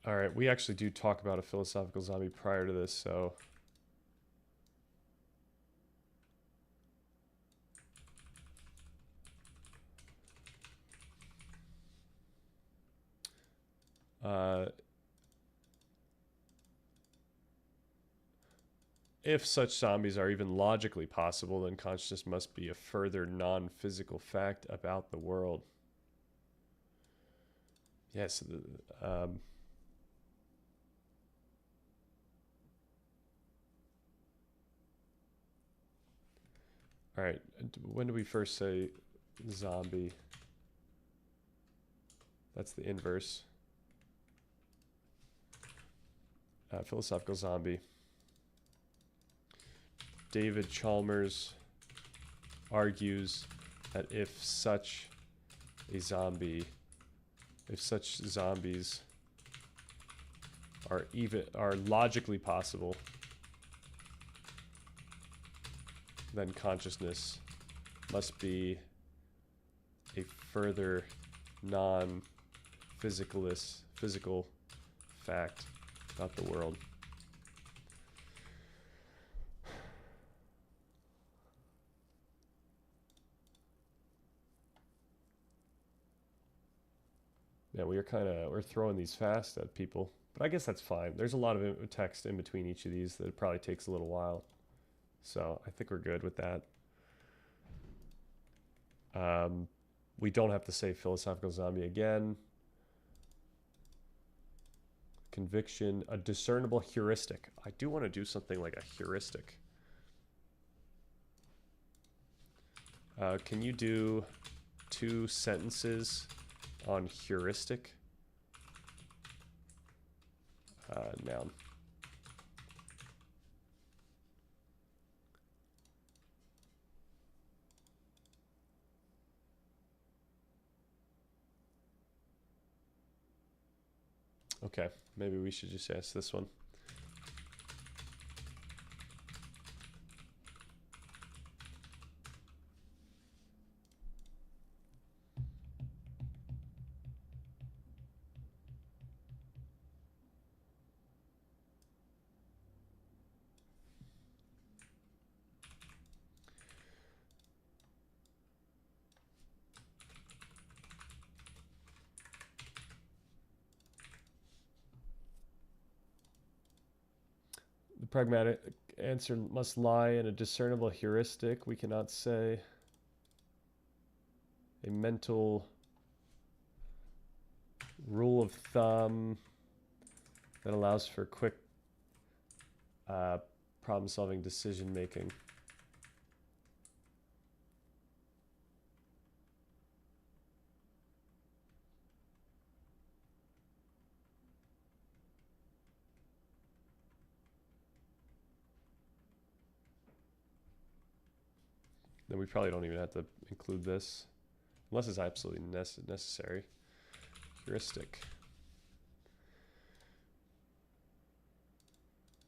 All right, we actually do talk about a philosophical zombie prior to this, so If such zombies are even logically possible, then consciousness must be a further non-physical fact about the world. Yes. All right. When do we first say zombie? That's the inverse. Philosophical zombie. David Chalmers argues that if such zombies are logically possible, then consciousness must be a further physical fact about the world. Yeah, we're throwing these fast at people, but I guess that's fine. There's a lot of text in between each of these that probably takes a little while. So I think we're good with that. We don't have to say philosophical zombie again. Conviction, a discernible heuristic. I do want to do something like a heuristic. Can you do 2 sentences on heuristic? Noun. Okay, maybe we should just ask this one. The pragmatic answer must lie in a discernible heuristic. We cannot say a mental rule of thumb that allows for quick problem-solving decision-making. Then we probably don't even have to include this, unless it's absolutely necessary. Heuristic.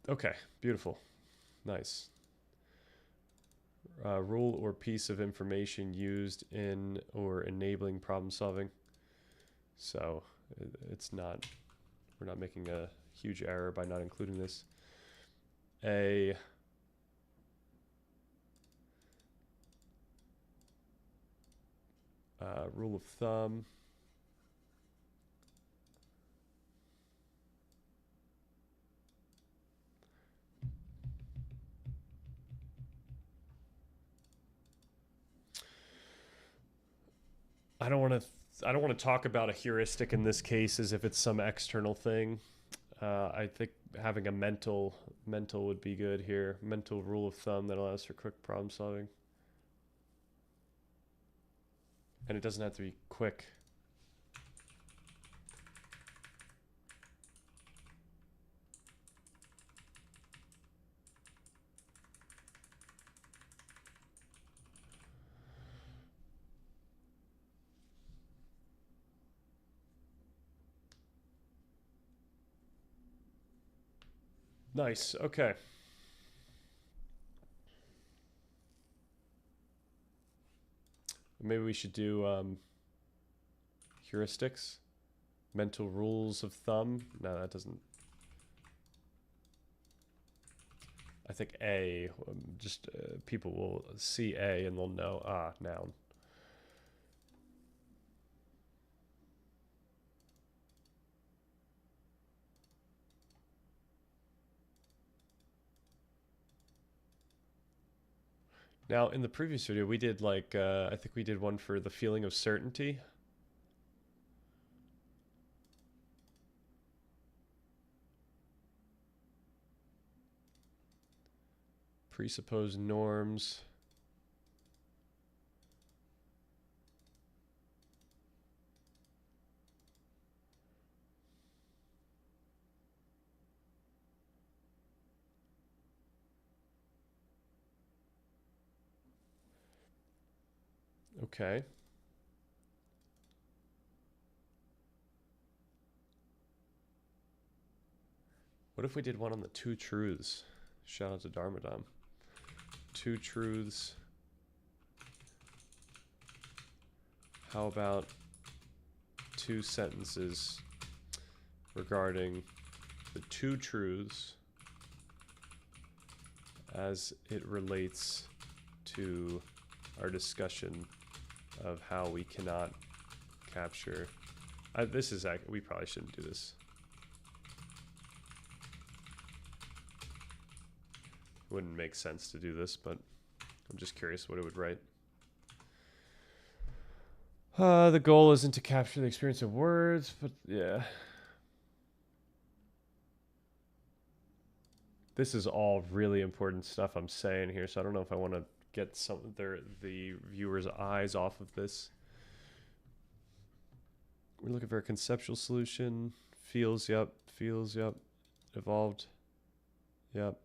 Okay, beautiful. Nice. Rule or piece of information used in or enabling problem solving. So it's not, we're not making a huge error by not including this. A rule of thumb. I don't want to talk about a heuristic in this case as if it's some external thing. I think having a mental would be good here. Mental rule of thumb that allows for quick problem solving. And it doesn't have to be quick. Nice. Okay. Maybe we should do heuristics, mental rules of thumb. No, that doesn't. I think A, just people will see A and they'll know, noun. Now, in the previous video, we did like, I think we did one for the feeling of certainty. Presupposed norms. Okay. What if we did one on the two truths? Shout out to Dharmadam. Two truths. How about two sentences regarding the two truths as it relates to our discussion of how we cannot capture. This is we probably shouldn't do this. It wouldn't make sense to do this, but I'm just curious what it would write. The goal isn't to capture the experience of words, but yeah. This is all really important stuff I'm saying here, so I don't know if I want to get the viewer's eyes off of this. We're looking for a conceptual solution. Feels, yep. Feels, yep. Evolved, yep.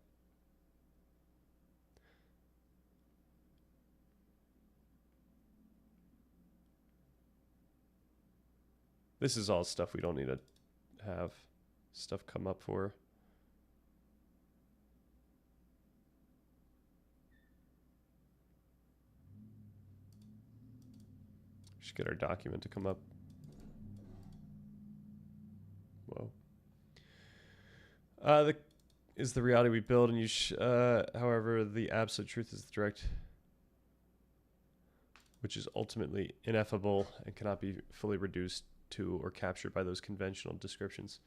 This is all stuff we don't need to have stuff come up for. Should get our document to come up. Whoa. Is the reality we build, and however, the absolute truth is the direct, which is ultimately ineffable and cannot be fully reduced to or captured by those conventional descriptions.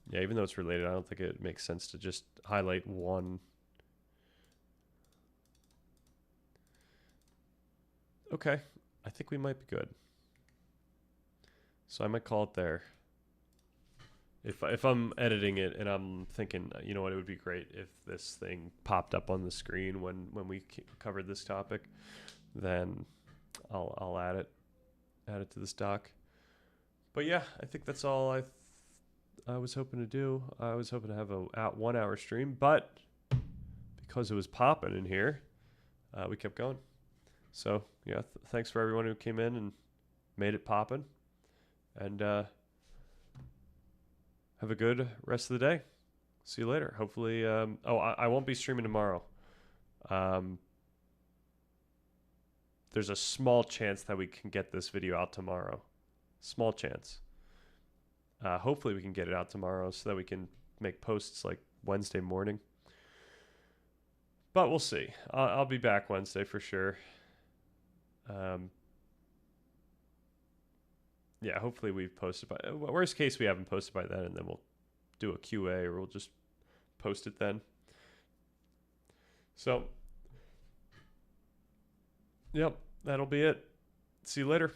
Yeah, even though it's related, I don't think it makes sense to just highlight one. Okay, I think we might be good. So I might call it there. If I'm editing it and I'm thinking, you know what, it would be great if this thing popped up on the screen when we covered this topic, then I'll add it to this doc. But yeah, I think that's all I was hoping to do. I was hoping to have a 1 hour stream, but because it was popping in here, we kept going. So yeah, thanks for everyone who came in and made it poppin'. And have a good rest of the day. See you later. Hopefully, I won't be streaming tomorrow. There's a small chance that we can get this video out tomorrow. Small chance. Hopefully we can get it out tomorrow so that we can make posts like Wednesday morning. But we'll see. I'll be back Wednesday for sure. Yeah, hopefully we've posted by... Worst case, we haven't posted by then, and then we'll do a QA, or we'll just post it then. So, yep, that'll be it. See you later.